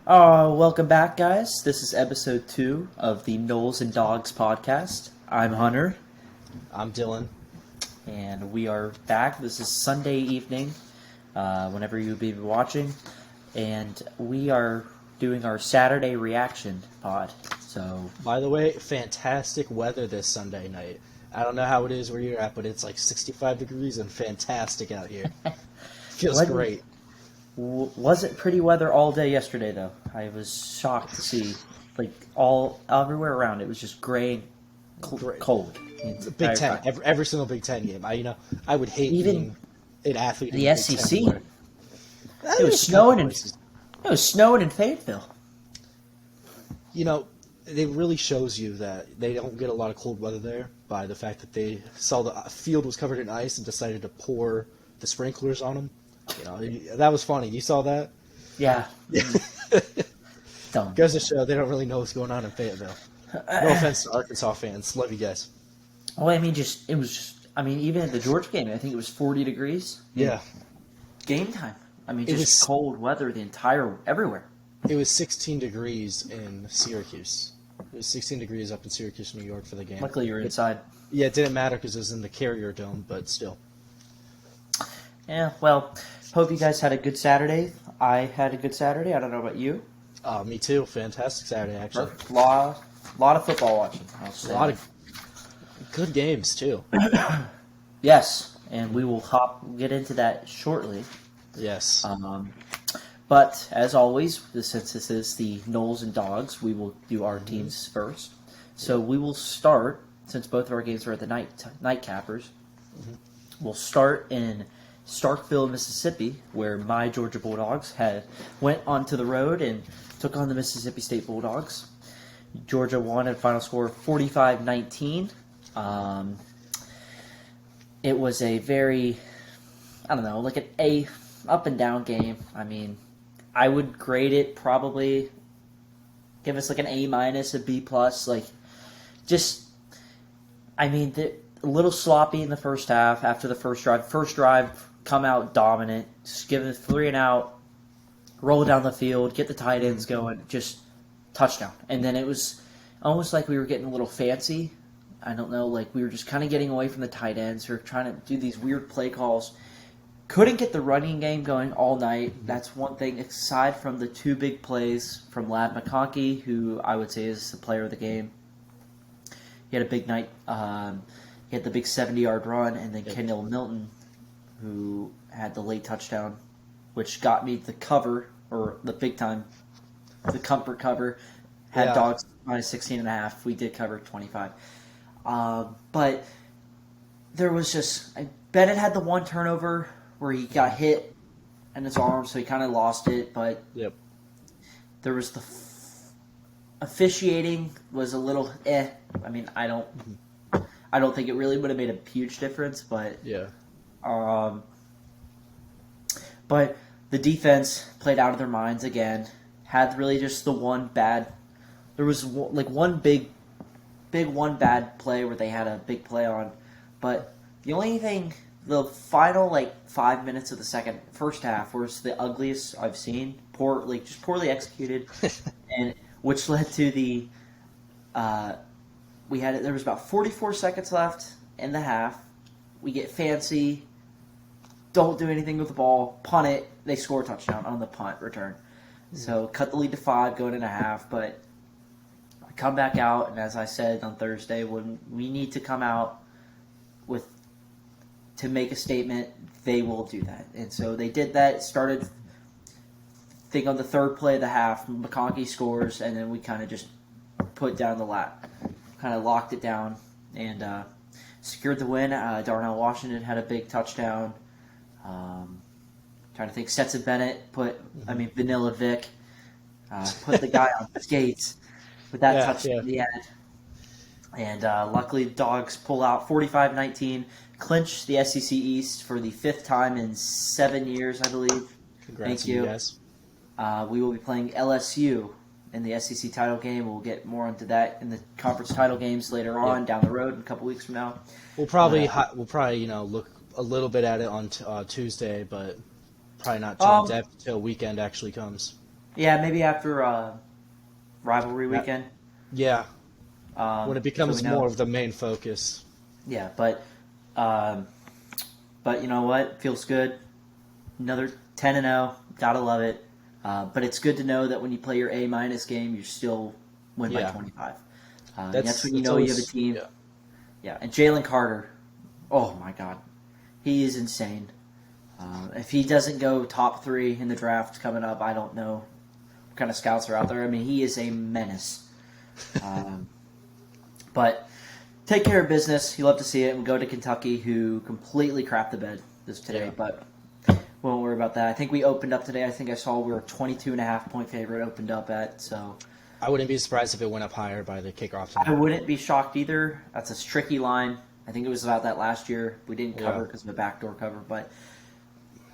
Welcome back, guys. This is episode 2 of the NOLES and DAWGS podcast. I'm Hunter, I'm Dylan. and we are back. This is Sunday evening, whenever you'll be watching, and we are doing our Saturday reaction pod. So, By the way, fantastic weather this Sunday night. I don't know how it is where you're at, but it's like 65 degrees and fantastic out here. Feels great. Wasn't pretty weather all day yesterday, though. I was shocked to see, everywhere around, it was just gray and cold. The Big Ten, every single Big Ten game. I would hate Even being an athlete. the in SEC. Big Ten It was snowing in Fayetteville. It really shows you that they don't get a lot of cold weather there by the fact that they saw the field was covered in ice and decided to pour the sprinklers on them. That was funny. You saw that? Yeah. Dumb. Goes to show they don't really know what's going on in Fayetteville. No offense to Arkansas fans. Love you guys. Well, even at the Georgia game, I think it was 40 degrees. Yeah. Game time. It was cold weather everywhere. It was 16 degrees in Syracuse. It was 16 degrees up in Syracuse, New York for the game. Luckily, you're inside. Yeah, it didn't matter because it was in the Carrier Dome, but still. Yeah, well, hope you guys had a good Saturday. I had a good Saturday. I don't know about you. Me too. Fantastic Saturday, actually. A lot of football watching. A lot of good games, too. Yes, and we will get into that shortly. Yes. But, as always, since this is the NOLES and DAWGS, we will do our teams first. So we will start, since both of our games are at the night cappers, we'll start in Starkville, Mississippi, where my Georgia Bulldogs went onto the road and took on the Mississippi State Bulldogs. Georgia won at a final score of 45-19. It was a very, an A up and down game. I would grade it probably, give us an A-, a B+. A little sloppy in the first half after the first drive. First drive, come out dominant, just give it 3 and out, roll down the field, get the tight ends going, just touchdown. And then it was almost like we were getting a little fancy. I don't know, we were just kind of getting away from the tight ends. We were trying to do these weird play calls. Couldn't get the running game going all night. That's one thing, aside from the 2 big plays from Lad McConkey, who I would say is the player of the game. He had a big night. He had the big 70-yard run, and then Kendall Milton, who had the late touchdown, which got me the cover, or the big time, the comfort cover. Had DAWGS minus 16.5. We did cover 25. But there was just, Bennett had the one turnover where he got hit in his arm, so he kind of lost it. But there was the officiating was a little I don't think it really would have made a huge difference, but but the defense played out of their minds again. Had really just the one bad. There was one big one bad play where they had a big play on, but the only thing, the final 5 minutes of the first half was the ugliest I've seen. Just poorly executed, and which led to the. There was about 44 seconds left in the half. We get fancy, don't do anything with the ball, punt it, they score a touchdown on the punt return. So cut the lead to 5 going into half, but I come back out, and as I said on Thursday, when we need to come out to make a statement, they will do that. And so they did that. It started, I think, on the 3rd play of the half, McConkey scores, and then we kind of just put down the lap. Kind of locked it down and secured the win. Darnell Washington had a big touchdown. Trying to think, Stetson Bennett Vanilla Vic put the guy on skates with that touchdown at the end. And luckily, the Dogs pull out 45-19, clinch the SEC East for the 5th time in 7 years, I believe. Congrats. Thank you. Guys. We will be playing LSU in the SEC title game. We'll get more into that in the conference title games later on down the road in a couple weeks from now. We'll probably look a little bit at it on Tuesday, but probably not too in depth until weekend actually comes. Yeah, maybe after rivalry That, weekend. yeah, when it So we becomes more know. of the main focus. Yeah, um, but you know what? Feels good. Another 10-0. Gotta love it. But it's good to know that when you play your A-minus game, you still win by Yeah, 25. That's when you that's know you have a always team. yeah. Yeah, and Jalen Carter. Oh my God, he is insane. If he doesn't go top 3 in the draft coming up, I don't know what kind of scouts are out there. I mean, he is a menace. Um, but take care of business. You love to see it. We go to Kentucky, who completely crapped the bed this today, Yeah. but we won't worry about that. I think we opened up today. I think I saw we were a 22.5 point favorite opened up at. So I wouldn't be surprised if it went up higher by the kickoff I time. wouldn't be shocked either. That's a tricky line. I think it was about that last year. We didn't cover Yeah. because of a backdoor cover, but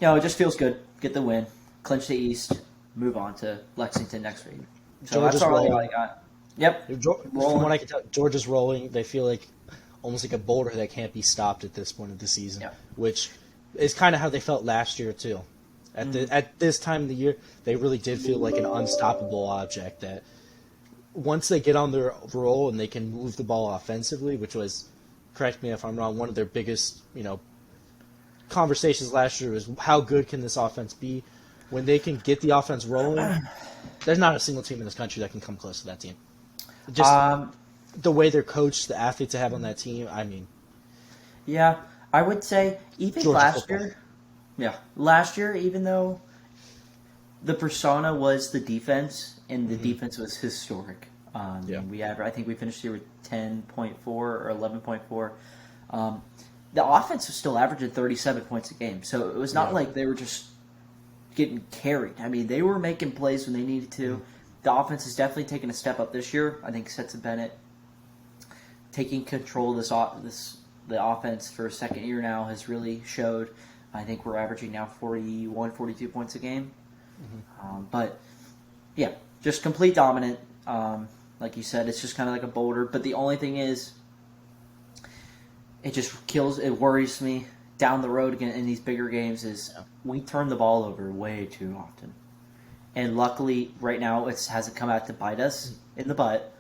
it just feels good. Get the win, clinch the East, move on to Lexington next week. So that's Georgia's all I rolling. got. Yep, From rolling. what I can tell, Georgia's rolling. They feel like almost like a boulder that can't be stopped at this point of the season, Yep. which is kind of how they felt last year too. At this time of the year, they really did feel like an unstoppable object. That once they get on their roll and they can move the ball offensively, which was, correct me if I'm wrong, one of their biggest conversations last year was how good can this offense be? When they can get the offense rolling, there's not a single team in this country that can come close to that team. Just Um, the way they're coached, the athletes they have on that team. I mean, yeah, I would say even Georgia last football. year. Yeah, last year, even though the persona was the defense, and the defense was historic. Yeah. I think we finished here with 10.4 or 11.4. Um, the offense was still averaging 37 points a game, so it was not Yeah. like they were just getting carried. I mean, they were making plays when they needed to. The offense has definitely taken a step up this year. I think Stetson Bennett taking control of the offense for a second year now has really showed. I think we're averaging now 41, 42 points a game. But yeah, just complete dominant. Like you said, it's just kind of like a boulder. But the only thing is, it worries me down the road again in these bigger games is we turn the ball over way too often. And luckily, right now, it hasn't come out to bite us in the butt.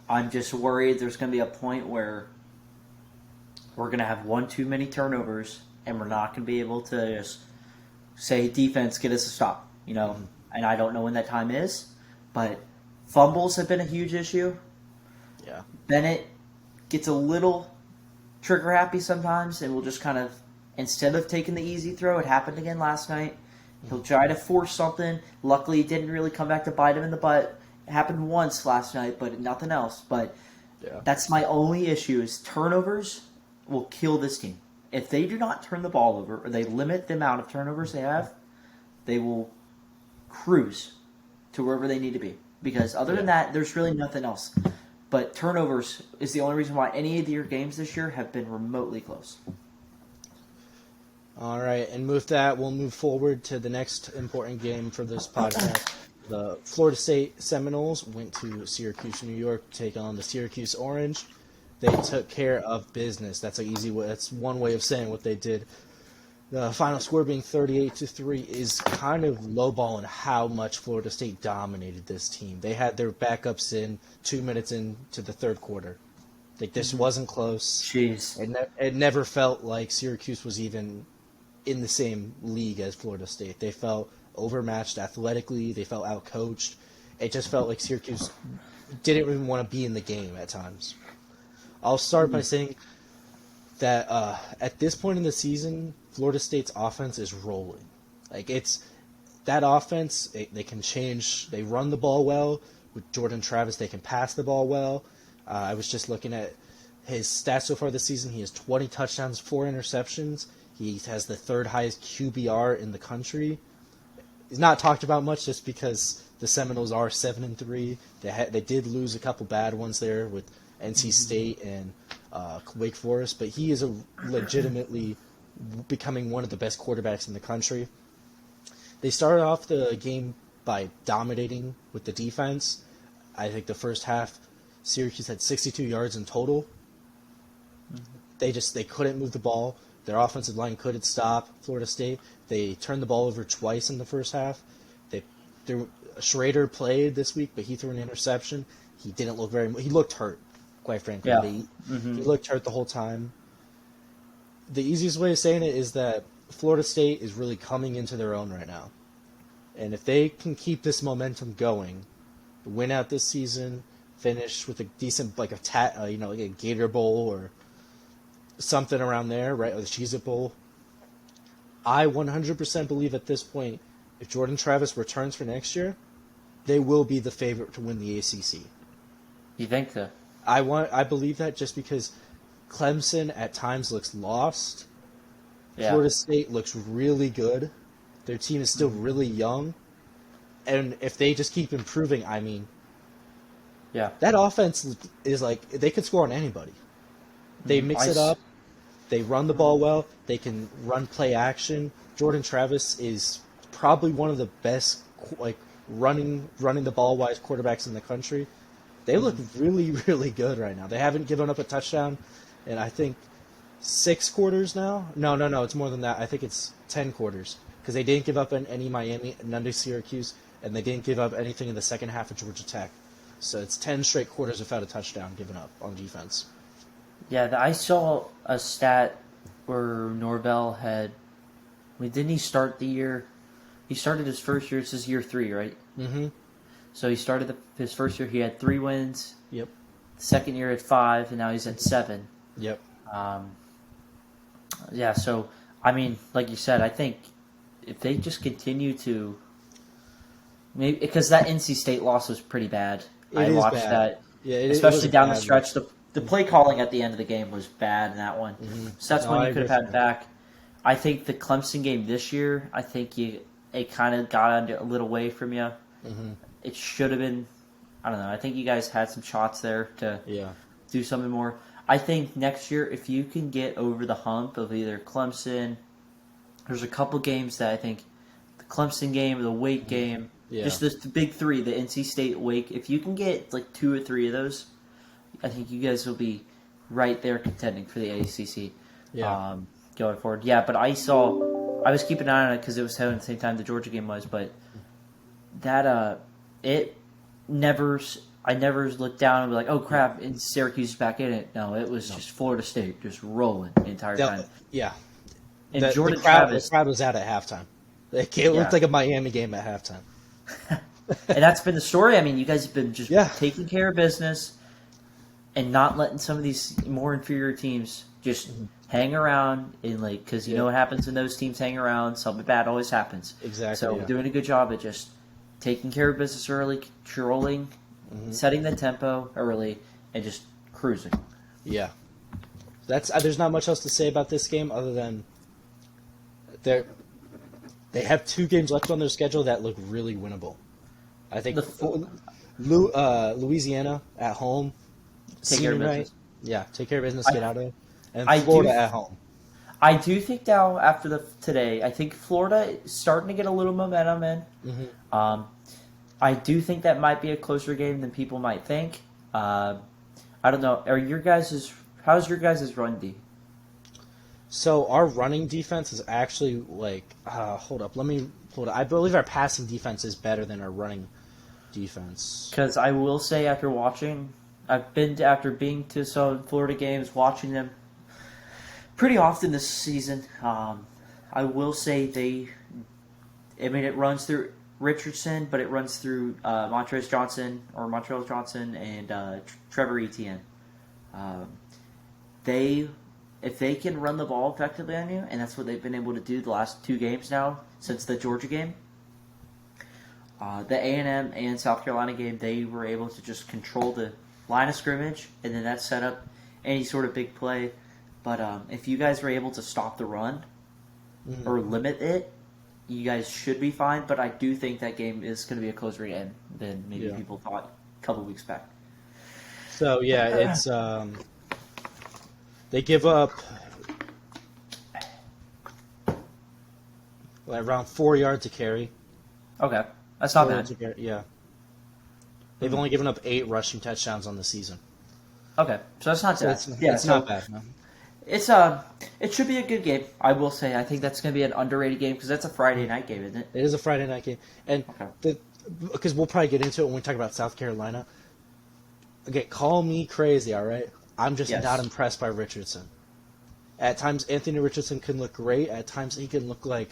I'm just worried there's going to be a point where we're going to have one too many turnovers, and we're not going to be able to just say, defense, get us a stop. And I don't know when that time is, but fumbles have been a huge issue. Yeah. Bennett gets a little trigger happy sometimes, and will just kind of, instead of taking the easy throw, it happened again last night. He'll try to force something. Luckily, it didn't really come back to bite him in the butt. It happened once last night, but nothing else. But Yeah. that's my only issue is turnovers will kill this team. If they do not turn the ball over, or they limit the amount of turnovers they have, they will cruise to wherever they need to be. Because other than that, there's really nothing else. But turnovers is the only reason why any of your games this year have been remotely close. All right, and with that, we'll move forward to the next important game for this podcast. The Florida State Seminoles went to Syracuse, New York, to take on the Syracuse Orange. They took care of business. That's an easy way. That's one way of saying what they did. The final score being 38-3 is kind of lowballing how much Florida State dominated this team. They had their backups in 2 minutes into the third quarter. Like this wasn't close. Jeez. It never felt like Syracuse was even in the same league as Florida State. They felt overmatched athletically. They felt outcoached. It just felt like Syracuse didn't even want to be in the game at times. I'll start by saying that at this point in the season, Florida State's offense is rolling. Like it's that offense, they can change. They run the ball well with Jordan Travis. They can pass the ball well. I was just looking at his stats so far this season. He has 20 touchdowns, 4 interceptions. He has the third highest QBR in the country. He's not talked about much just because the Seminoles are 7-3. They did lose a couple bad ones there with NC State and Wake Forest, but he is legitimately becoming one of the best quarterbacks in the country. They started off the game by dominating with the defense. I think the first half, Syracuse had 62 yards in total. They couldn't move the ball. Their offensive line couldn't stop Florida State. They turned the ball over twice in the first half. They Schrader played this week, but he threw an interception. He didn't look he looked hurt, quite frankly. Yeah. He looked hurt the whole time. The easiest way of saying it is that Florida State is really coming into their own right now. And if they can keep this momentum going, win out this season, finish with a decent, like a Gator Bowl or something around there, right, or the Cheez-It Bowl, I 100% believe at this point, if Jordan Travis returns for next year, they will be the favorite to win the ACC. You think so? I believe that just because Clemson at times looks lost. Yeah. Florida State looks really good. Their team is still really young. And if they just keep improving, I mean, yeah, that offense is like, they could score on anybody. They mix it up. They run the ball well. They can run play action. Jordan Travis is probably one of the best, like, running the ball wise quarterbacks in the country. They look really, really good right now. They haven't given up a touchdown in, I think, 6 quarters now. No, it's more than that. I think it's 10 quarters because they didn't give up any Miami, none to Syracuse, and they didn't give up anything in the second half of Georgia Tech. So it's 10 straight quarters without a touchdown given up on defense. Yeah, I saw a stat where Norvell had. Didn't he start the year? He started his first year. This is year 3, right? Mm-hmm. So he started his first year. He had 3 wins. Yep. The second year at 5, and now he's at 7. Yep. Yeah. So I mean, like you said, I think if they just continue to, maybe because that NC State loss was pretty bad. I watched that. Yeah, especially down the stretch. The play calling at the end of the game was bad in that one. Mm-hmm. So that's one you could have had back. I think the Clemson game this year, I think it kind of got under a little way from you. Mm-hmm. It should have been, I don't know. I think you guys had some shots there to do something more. I think next year, if you can get over the hump of either Clemson, there's a couple games that I think the Clemson game, the Wake game, just the big 3, the NC State, Wake. If you can get like 2 or 3 of those, I think you guys will be right there contending for the ACC going forward. Yeah, but I was keeping an eye on it because it was happening at the same time the Georgia game was, but that I never looked down and be like, oh crap, and Syracuse is back in it. No, it was just Florida State just rolling the entire time. Yeah. And the crowd was out at halftime. It looked like a Miami game at halftime. And that's been the story. I mean, you guys have been just taking care of business and not letting some of these more inferior teams just hang around in because you know what happens when those teams hang around. Something bad always happens. Exactly. So doing a good job at just taking care of business early, controlling, setting the tempo early, and just cruising. Yeah. There's not much else to say about this game other than they have 2 games left on their schedule that look really winnable. I think Louisiana at home. Take care of business. Yeah, take care of business, get out of it. And Florida at home. I do think now, after today, I think Florida is starting to get a little momentum in. Mm-hmm. I do think that might be a closer game than people might think. I don't know. How's your guys' run D? So our running defense is actually hold up, let me hold up. I believe our passing defense is better than our running defense. Because I will say, after being to some Florida games, watching them pretty often this season, I will say it runs through Richardson, but it runs through Montrez Johnson and Trevor Etienne. If they can run the ball effectively on you, and that's what they've been able to do the last 2 games now since the Georgia game, the A&M and South Carolina game, they were able to just control the line of scrimmage, and then that set up any sort of big play. But if you guys were able to stop the run or limit it, you guys should be fine. But I do think that game is going to be a closer game than maybe people thought a couple weeks back. So, it's they give up around 4 yards to carry. Okay. That's not bad. Yeah. They've only given up 8 rushing touchdowns on the season. Okay. So that's not bad. It's not bad, no. It should be a good game, I will say. I think that's going to be an underrated game because that's a Friday night game, isn't it? It is a Friday night game. And because we'll probably get into it when we talk about South Carolina. Okay, call me crazy, all right? I'm just Yes. not impressed by Richardson. At times, Anthony Richardson can look great. At times, he can look like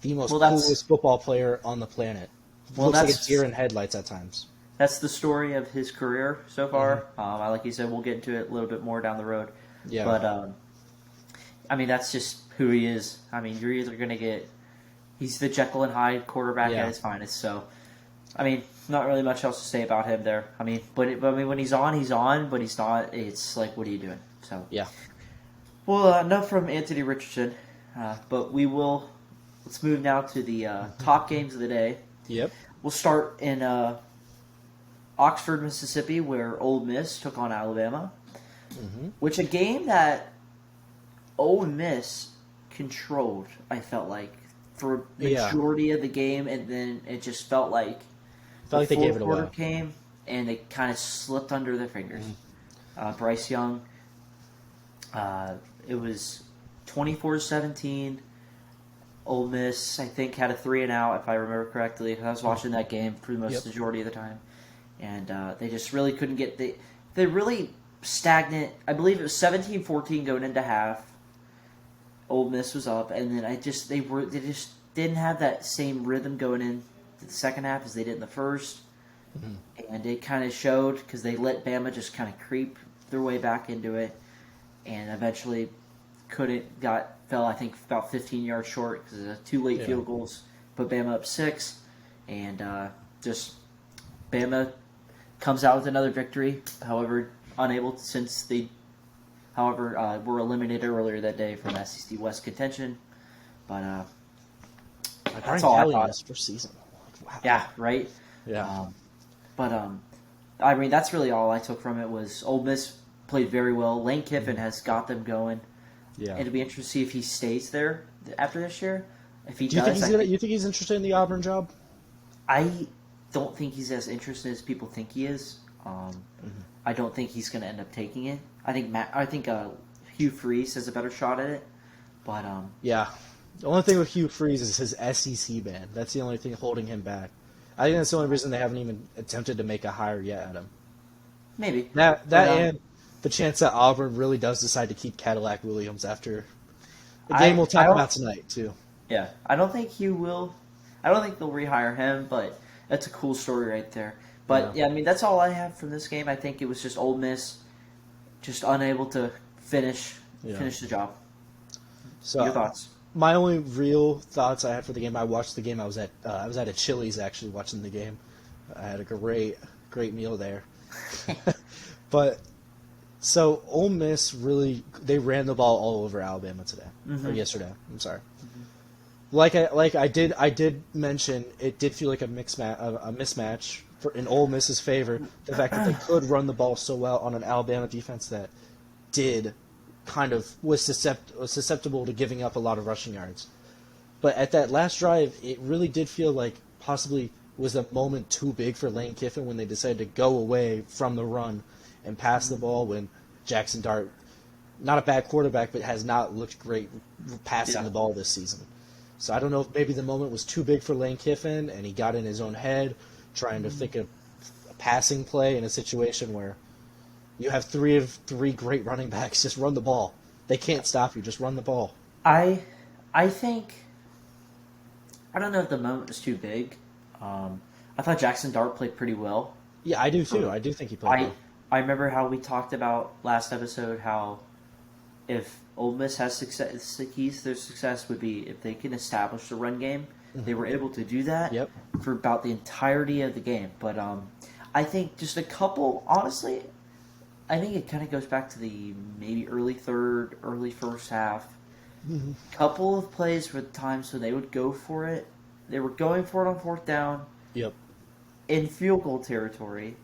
the most Well, that's- coolest football player on the planet. Well, Looks like a that's- deer in headlights at times. That's the story of his career so far. Like you said, we'll get into it a little bit more down the road. Yeah. But, I mean, that's just who he is. I mean, you're either going to get... He's the Jekyll and Hyde quarterback Yeah. at his finest. So, I mean, not really much else to say about him there. I mean, but when he's on, he's on. But he's not. It's like, what are you doing? So Yeah. Well, enough from Anthony Richardson. But we will... Let's move now to the top games of the day. Yep. We'll start in Oxford, Mississippi, where Ole Miss took on Alabama. Which a game that Ole Miss controlled, I felt like, for a majority of the game, and then it just felt like they gave it away. Quarter came, and it kind of slipped under their fingers. Bryce Young, it was 24-17. Ole Miss, I think, had a 3-and-out, if I remember correctly. I was watching that game for the majority of the time. And they just really couldn't get... They really stagnant. I believe it was 17-14 going into half. Ole Miss was up, and then they just didn't have that same rhythm going into the second half as they did in the first. And it kind of showed because they let Bama just kind of creep their way back into it, and eventually fell I think about 15 yards short because of 2 late field goals, put Bama up 6, and just Bama comes out with another victory. However, were eliminated earlier that day from SEC West contention. But that's all I thought. First season. Wow. Yeah, right? Yeah. I mean, that's really all I took from it was Ole Miss played very well. Lane Kiffin has got them going. Yeah. It'll be interesting to see if he stays there after this year. If he you does, think he's interested in the Auburn job? I don't think he's as interested as people think he is. I don't think he's going to end up taking it. I think Hugh Freeze has a better shot at it. But yeah, the only thing with Hugh Freeze is his SEC ban. That's the only thing holding him back. I think that's the only reason they haven't even attempted to make a hire yet at him. Maybe and the chance that Auburn really does decide to keep Cadillac Williams after the game we'll talk about tonight too. Yeah, I don't think Hugh will. I don't think they'll rehire him, but that's a cool story right there. But yeah, I mean that's all I have from this game. I think it was just Ole Miss just unable to finish the job. So your thoughts? My only real thoughts I had for the game, I watched the game. I was at a Chili's actually watching the game. I had a great meal there. But so Ole Miss they ran the ball all over Alabama today or yesterday. I'm sorry. Like I did mention, it did feel like a mismatch in Ole Miss's favor. The fact that they could run the ball so well on an Alabama defense that did kind of was susceptible to giving up a lot of rushing yards. But at that last drive, it really did feel like possibly was a moment too big for Lane Kiffin when they decided to go away from the run and pass the ball when Jackson Dart, not a bad quarterback, but has not looked great passing the ball this season. So I don't know if maybe the moment was too big for Lane Kiffin and he got in his own head trying to think of a passing play in a situation where you have three great running backs. Just run the ball. They can't stop you. Just run the ball. I think I don't know if the moment was too big. I thought Jackson Dart played pretty well. Yeah, I do too. I do think he played well. I remember how we talked about last episode how if Ole Miss has success, the keys to their success would be if they can establish the run game. They were able to do that for about the entirety of the game. But I think just a couple, honestly, I think it kind of goes back to the maybe early third, early first half. Couple of plays were times when they would go for it. They were going for it on fourth down. In field goal territory,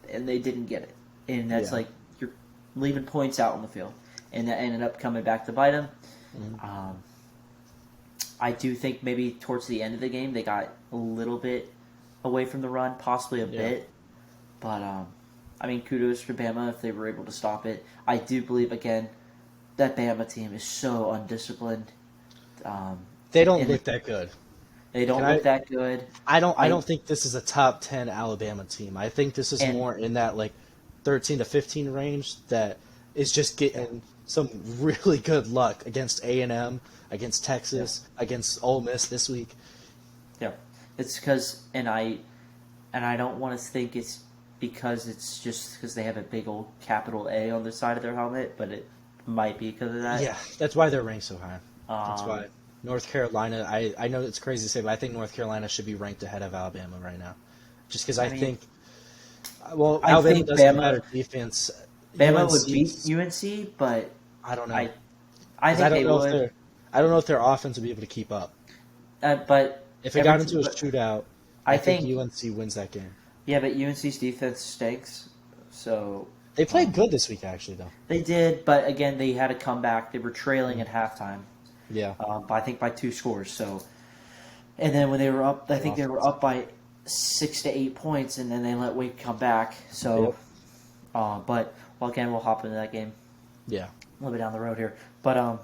and they didn't get it. And that's like you're leaving points out on the field. And that ended up coming back to bite them. I do think maybe towards the end of the game they got a little bit away from the run, possibly a bit. But, I mean, kudos for Bama if they were able to stop it. I do believe, again, that Bama team is so undisciplined. They don't look that good. They don't look that good. I don't think this is a top 10 Alabama team. I think this is more in that like 13 to 15 range that is just getting some really good luck against A&M, against Texas, against Ole Miss this week. Yeah, it's because and I don't want to think it's because it's just because they have a big old capital A on the side of their helmet, but it might be because of that. Yeah, that's why they're ranked so high. That's why. North Carolina, I know it's crazy to say, but I think North Carolina should be ranked ahead of Alabama right now. Just because I think Alabama doesn't have better defense. Bama would beat UNC, but I don't know. I think they would. I don't know if their offense would be able to keep up. But if it got into a shootout, I think UNC wins that game. Yeah, but UNC's defense stinks. So they played good this week, actually, though. They did, but again, they had a comeback. They were trailing at halftime. Yeah. I think by 2 scores. So, and then when they were up, I think they were up by 6 to 8 points, and then they let Wake come back. So, but again, we'll hop into that game. Yeah. A little bit down the road here, but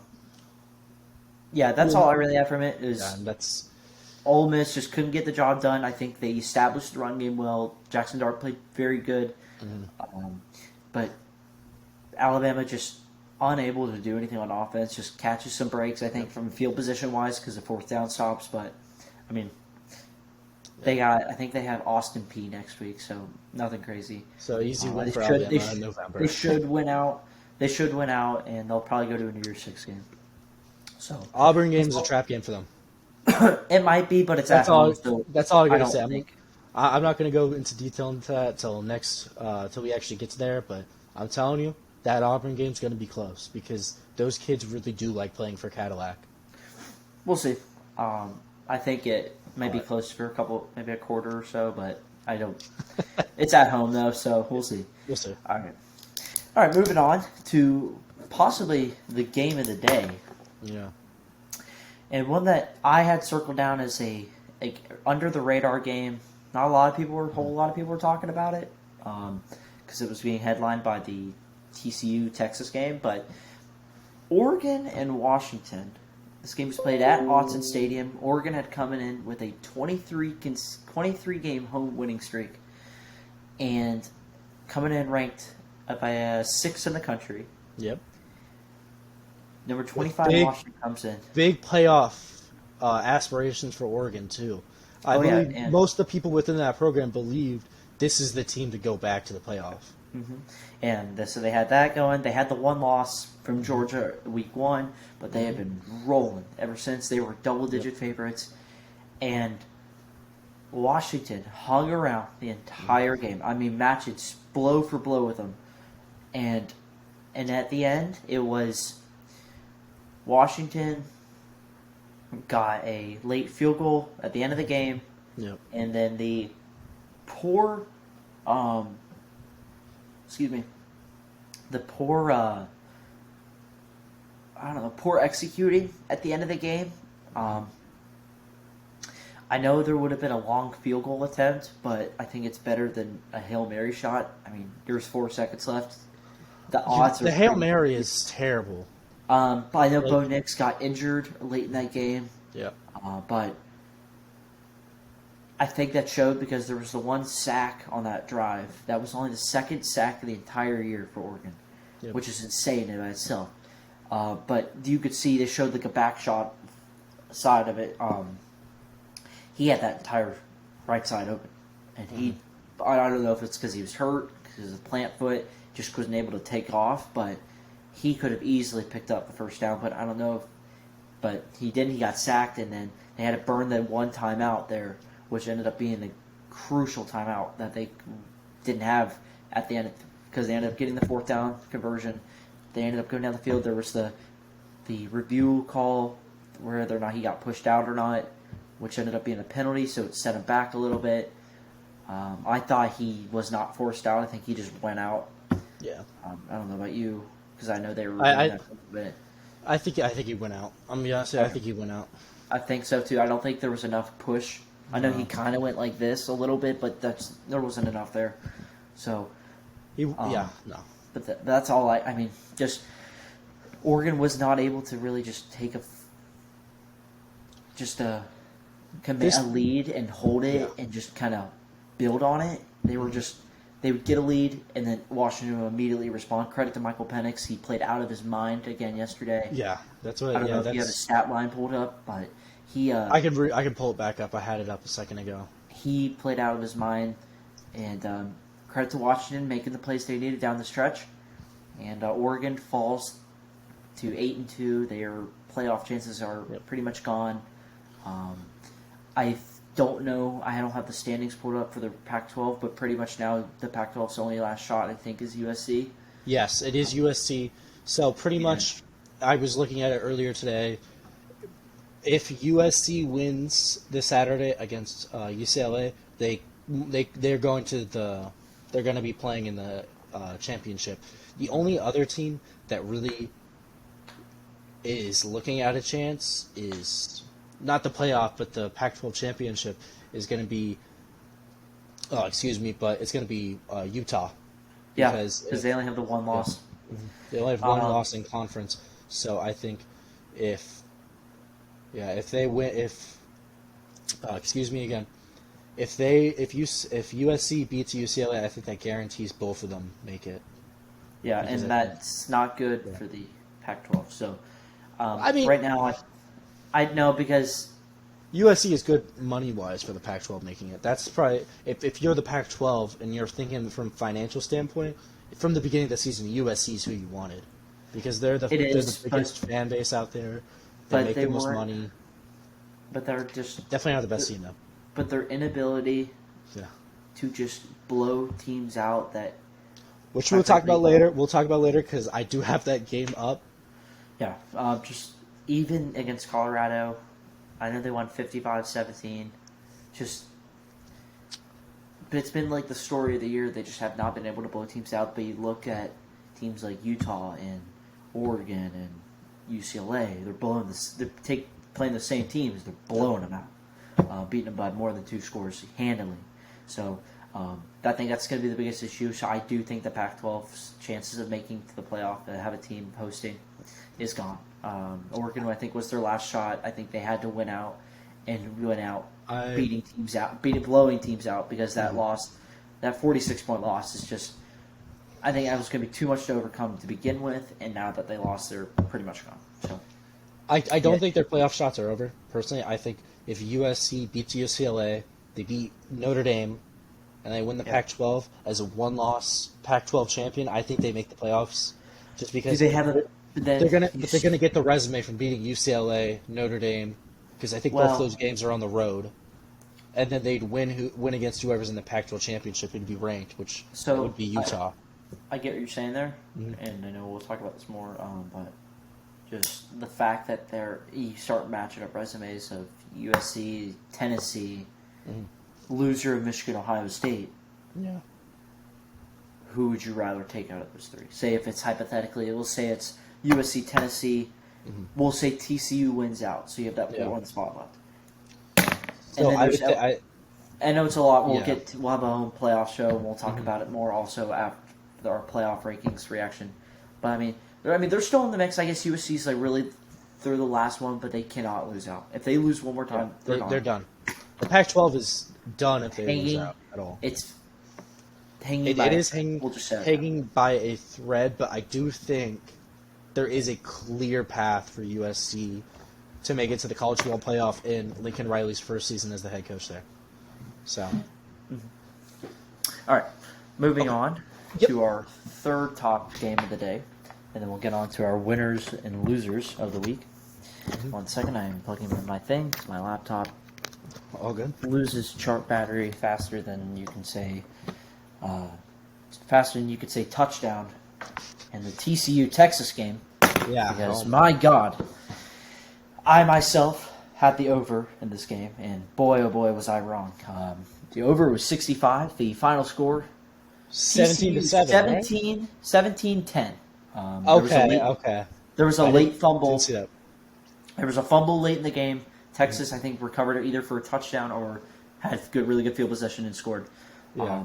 yeah, that's all I really have from it. That's Ole Miss just couldn't get the job done. I think they established the run game well. Jackson Dart played very good, but Alabama just unable to do anything on offense. Just catches some breaks, I think, from field position wise because of 4th down stops. But I mean, I think they have Austin P next week, so nothing crazy. So easy win for Alabama in November. They should win out. And they'll probably go to a New Year's Six game. So Auburn game is a trap game for them. It might be, but it's at home. That's all I'm going to say. I'm not going to go into detail into that till we actually get to there. But I'm telling you, that Auburn game's going to be close because those kids really do like playing for Cadillac. We'll see. I think it may be close for maybe a quarter or so, but I don't. It's at home though, so we'll see. We'll see. All right, moving on to possibly the game of the day. Yeah. And one that I had circled down as a under the radar game. Not a lot of people were talking about it because it was being headlined by the TCU Texas game. But Oregon and Washington. This game was played at Autzen Stadium. Oregon had coming in with a 23 game home winning streak, and coming in ranked by 6th in the country. Yep. Number 25 Washington comes in. Big playoff aspirations for Oregon, too. I believe most of the people within that program believed this is the team to go back to the playoff. Mm-hmm. And so they had that going. They had the one loss from Georgia week 1, but they have been rolling ever since. They were double-digit favorites. And Washington hung around the entire game. I mean, matches blow for blow with them. And at the end, it was Washington got a late field goal at the end of the game. Yep. And then the poor poor executing at the end of the game. I know there would have been a long field goal attempt, but I think it's better than a Hail Mary shot. I mean, there's 4 seconds left. The odds are the Hail Mary is terrible. But I know Bo Nix got injured late in that game. Yeah. But I think that showed because there was the one sack on that drive. That was only the 2nd sack of the entire year for Oregon, which is insane in itself. But you could see they showed like a back shot side of it. He had that entire right side open. And I don't know if it's because he was hurt, because of the plant foot, just wasn't able to take off, but he could have easily picked up the first down, but I don't know but he didn't. He got sacked, and then they had to burn that one timeout there, which ended up being the crucial timeout that they didn't have at the end, because they ended up getting the 4th down conversion. They ended up going down the field. There was the review call, whether or not he got pushed out or not, which ended up being a penalty, so it set him back a little bit. I thought he was not forced out. I think he just went out. Yeah. I don't know about you, because I know they were doing that a little bit. I think he went out. I'm going to say I think he went out. I think so, too. I don't think there was enough push. I know he kind of went like this a little bit, but there wasn't enough there. So, no. But that's all I mean, just Oregon was not able to really just take commit a lead and hold it and just kind of build on it. They would get a lead and then Washington would immediately respond. Credit to Michael Penix. He played out of his mind again yesterday. Yeah, that's what. I don't know if you have a stat line pulled up, but he. I can pull it back up. I had it up a second ago. He played out of his mind, and credit to Washington making the plays they needed down the stretch. And Oregon falls to 8-2. Their playoff chances are pretty much gone. I don't know. I don't have the standings pulled up for the Pac-12, but pretty much now the Pac-12's only last shot, I think, is USC. Yes, it is USC. So pretty much, I was looking at it earlier today. If USC wins this Saturday against UCLA, they're going to be playing in the championship. The only other team that really is looking at a chance is not the playoff, but the Pac-12 championship is going to be. Oh, excuse me, but it's going to be Utah. Yeah, because they only have the one loss. Yeah. They only have one loss in conference. So I think if they win, excuse me again, if USC beats UCLA, I think that guarantees both of them make it. Yeah, and that's not good for the Pac-12. So, I mean, right now, I know because USC is good money-wise for the Pac-12 making it. That's probably if you're the Pac-12 and you're thinking from a financial standpoint, from the beginning of the season, USC is who you wanted because they're the biggest fan base out there. They make the most money. But they're just definitely not the best team though. But their inability to just blow teams out that. Which we'll talk about later. We'll talk about later because I do have that game up. Yeah, just even against Colorado, I know they won 55-17. But it's been like the story of the year. They just have not been able to blow teams out. But you look at teams like Utah and Oregon and UCLA. They're blowing this. They're playing the same teams. They're blowing them out, beating them by more than 2 scores handily. So. I think that's going to be the biggest issue. So I do think the Pac-12's chances of making to the playoff to have a team hosting is gone. Oregon, I think, was their last shot. I think they had to win out and win out, blowing teams out because that loss, that 46-point loss is just. I think that was going to be too much to overcome to begin with, and now that they lost, they're pretty much gone. So, I don't think their playoff shots are over. Personally, I think if USC beats UCLA, they beat Notre Dame. And they win the Pac-12 as a one-loss Pac-12 champion, I think they make the playoffs. Just because they're gonna get the resume from beating UCLA, Notre Dame, because I think both those games are on the road, and then they'd win against whoever's in the Pac-12 championship and be ranked, which would be Utah. I get what you're saying there, and I know we'll talk about this more, but just the fact that you start matching up resumes of USC, Tennessee. Loser of Michigan, Ohio State. Yeah. Who would you rather take out of those 3? Say if it's hypothetically, we'll say it's USC, Tennessee. We'll say TCU wins out, so you have that 1 spot left. So I know it's a lot. We'll have our own playoff show, and we'll talk about it more also after our playoff rankings reaction. But I mean, they're still in the mix. I guess USC's like really they're the last one, but they cannot lose out. If they lose one more time, they're done. The Pac-12 is done if they lose out at all. It's hanging. It is hanging by a thread, but I do think there is a clear path for USC to make it to the college football playoff in Lincoln Riley's first season as the head coach there. So, all right, moving on to our third top game of the day, and then we'll get on to our winners and losers of the week. 1 second, I am plugging in my thing. It's my laptop. All good. Loses chart battery faster than you can say touchdown in the TCU Texas game. Yeah. Because my God, I myself had the over in this game, and boy oh boy was I wrong. The over was 65. The final score 17-7. 17-10. Okay. There was a late fumble. Didn't see that. There was a fumble late in the game. Texas, I think, recovered it either for a touchdown or had really good field possession and scored. Yeah.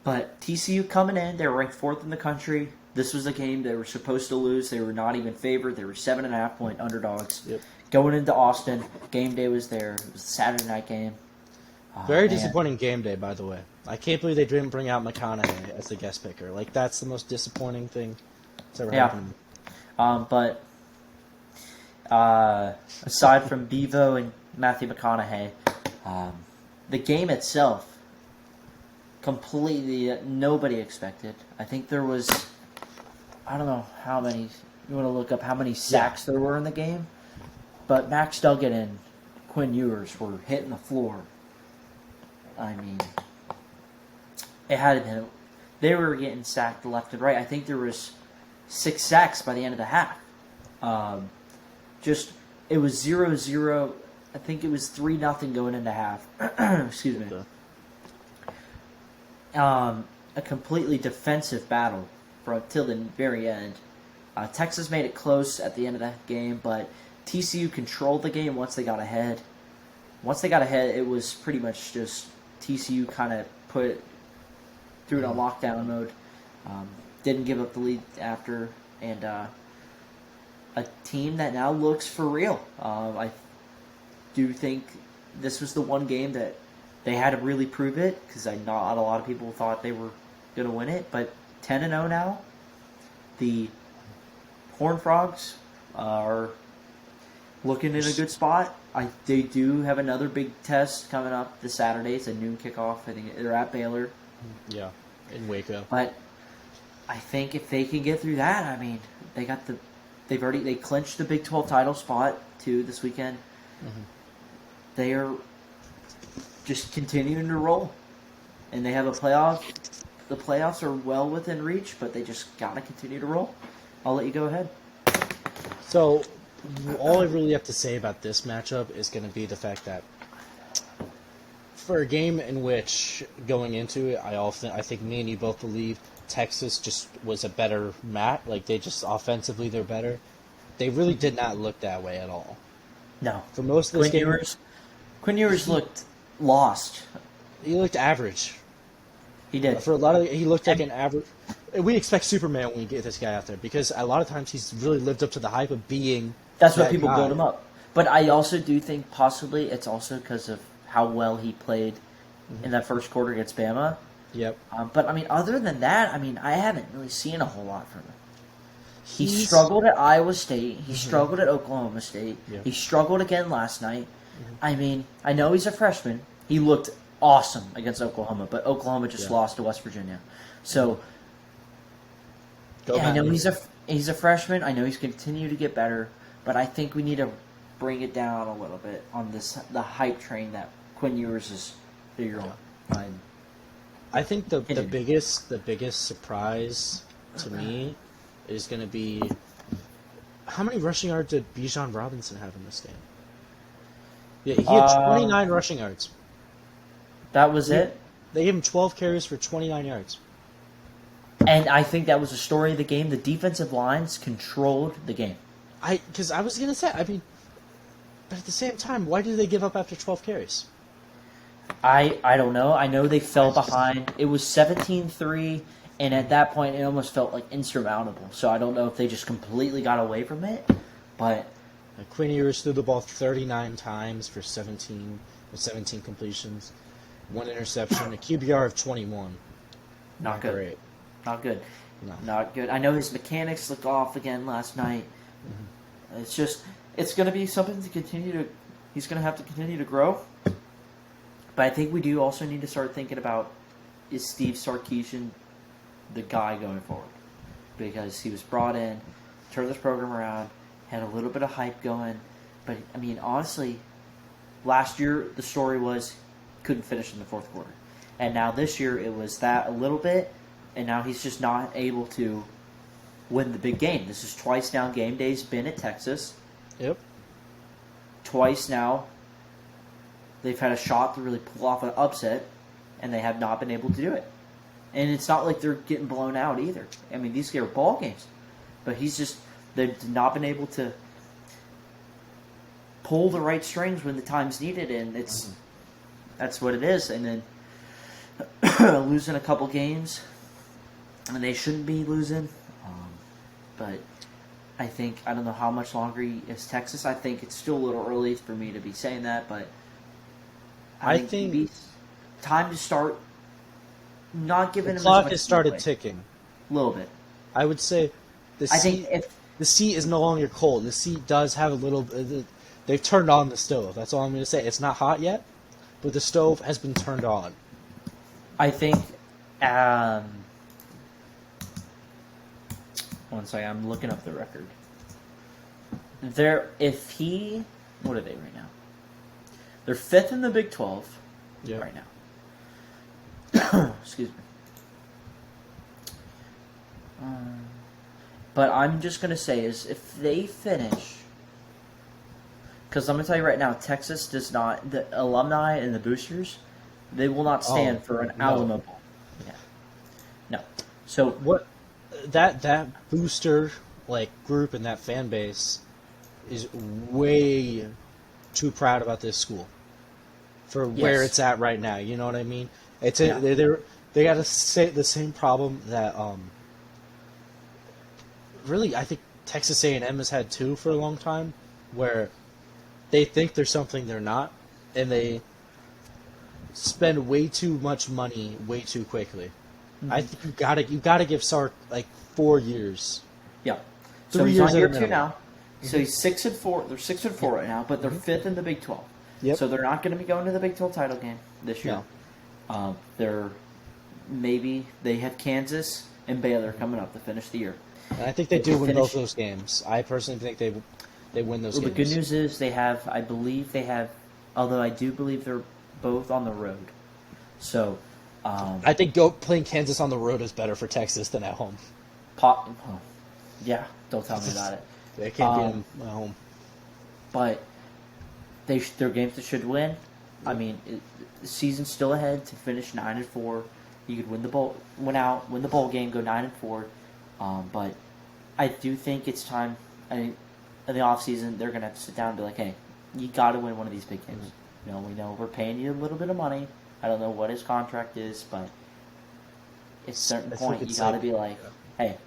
But TCU coming in, they were ranked 4th in the country. This was a game they were supposed to lose. They were not even favored. They were 7.5-point underdogs. Yep. going into Austin, game day was there. It was a Saturday night game. Very Man. disappointing game day, by the way. I can't believe they didn't bring out McConaughey as the guest picker. Like, that's the most disappointing thing that's ever happened to me. But aside from Bevo and Matthew McConaughey, the game itself, completely nobody expected. I think there was, I don't know how many, you want to look up how many sacks there were in the game, but Max Duggan and Quinn Ewers were hitting the floor. I mean, it had been, they were getting sacked left and right. I think there was 6 sacks by the end of the half. It was 0-0. I think it was 3-0 going into half. Excuse me. A completely defensive battle till the very end. Texas made it close at the end of that game, but TCU controlled the game once they got ahead. Once they got ahead, it was pretty much just TCU kind of threw it on lockdown mode. Didn't give up the lead after, and a team that now looks for real. I do think this was the one game that they had to really prove it, because not a lot of people thought they were going to win it. But 10-0 now. The Horned Frogs are looking in a good spot. They do have another big test coming up this Saturday. It's a noon kickoff. I think they're at Baylor. Yeah, in Waco. But I think if they can get through that, I mean, they clinched the Big 12 title spot too this weekend. Mm-hmm. They are just continuing to roll, and they have a playoff. The playoffs are well within reach, but they just gotta continue to roll. I'll let you go ahead. So, all I really have to say about this matchup is going to be the fact that for a game in which going into it, I think me and you both believe Texas just was a better match. Like, they just offensively they're better. They really did not look that way at all. No, for most of this game, Quinn Ewers looked lost. He looked average. He did. For a lot of he looked like an average. We expect Superman when we get this guy out there, because a lot of times he's really lived up to the hype of being. That's what people build him up. But I also do think possibly it's also because of how well he played in that first quarter against Bama. Yep. But I mean, other than that, I mean, I haven't really seen a whole lot from him. He struggled at Iowa State. He struggled at Oklahoma State. Yep. He struggled again last night. I mean, I know he's a freshman. He looked awesome against Oklahoma, but Oklahoma just lost to West Virginia. So I know he's a freshman. I know he's continued to get better, but I think we need to bring it down a little bit on the hype train that Quinn Ewers is figure on. I think the biggest surprise to me is going to be how many rushing yards did Bijan Robinson have in this game? Yeah, he had 29 rushing yards. That was it? They gave him 12 carries for 29 yards. And I think that was the story of the game. The defensive lines controlled the game. Because I was going to say, I mean, but at the same time, why did they give up after 12 carries? I don't know. I know they fell behind. It was 17-3, and at that point, it almost felt like insurmountable. So I don't know if they just completely got away from it. But Quinn Ewers threw the ball 39 times for 17 completions, 1 interception, a QBR of 21. Not good. Great. Not good. No. Not good. I know his mechanics looked off again last night. Mm-hmm. It's going to be something to continue to. He's going to have to continue to grow. But I think we do also need to start thinking about, is Steve Sarkisian the guy going forward? Because he was brought in, turned this program around, had a little bit of hype going. But, I mean, honestly, last year the story was couldn't finish in the fourth quarter. And now this year it was that a little bit, and now he's just not able to win the big game. This is twice now game day's been at Texas. Yep. Twice now they've had a shot to really pull off an upset, and they have not been able to do it. And it's not like they're getting blown out either. I mean, these are ball games. But they've not been able to pull the right strings when the time's needed, and that's what it is. And then losing a couple games, and they shouldn't be losing. But I think I don't know how much longer he is Texas. I think it's still a little early for me to be saying that, but I think it'd be time to start not giving the him clock as much has started leeway. ticking. A little bit. I would say the I seat, think if the seat is no longer cold. The seat does have a little. They've turned on the stove. That's all I'm going to say. It's not hot yet, but the stove has been turned on. I think one second, I'm looking up the record. What are they right now? They're 5th in the Big 12 right now. Excuse me. But I'm just going to say is if they finish, because I'm going to tell you right now, Texas does not, the alumni and the boosters, they will not stand for an Alamo Bowl. Yeah. No. So what that booster group and that fan base is way too proud about this school for where it's at right now. You know what I mean? It's they got the same problem that really I think Texas A&M has had too for a long time, where they think they're something they're not, and they spend way too much money way too quickly. I think you gotta give Sark 4 years. Yeah. 3 So he's years on year at a 2 minimum. now. So he's 6-4. They're 6-4 right now, but they're 5th in the Big 12. Yep. So they're not going to be going to the Big 12 title game this year. No. They have Kansas and Baylor coming up to finish the year. And I think they do win both those games. I personally think they win those games. The good news is although I do believe they're both on the road. So I think playing Kansas on the road is better for Texas than at home. Yeah, don't tell me about it. They can't get them at home. But their games they should win. I mean, the season's still ahead to finish 9-4. You could win the bowl game, go 9-4. But I do think it's time. In the offseason, they're gonna have to sit down and be like, "Hey, you got to win one of these big games." We know we're paying you a little bit of money. I don't know what his contract is, but at a certain point, you got to be like, "Hey."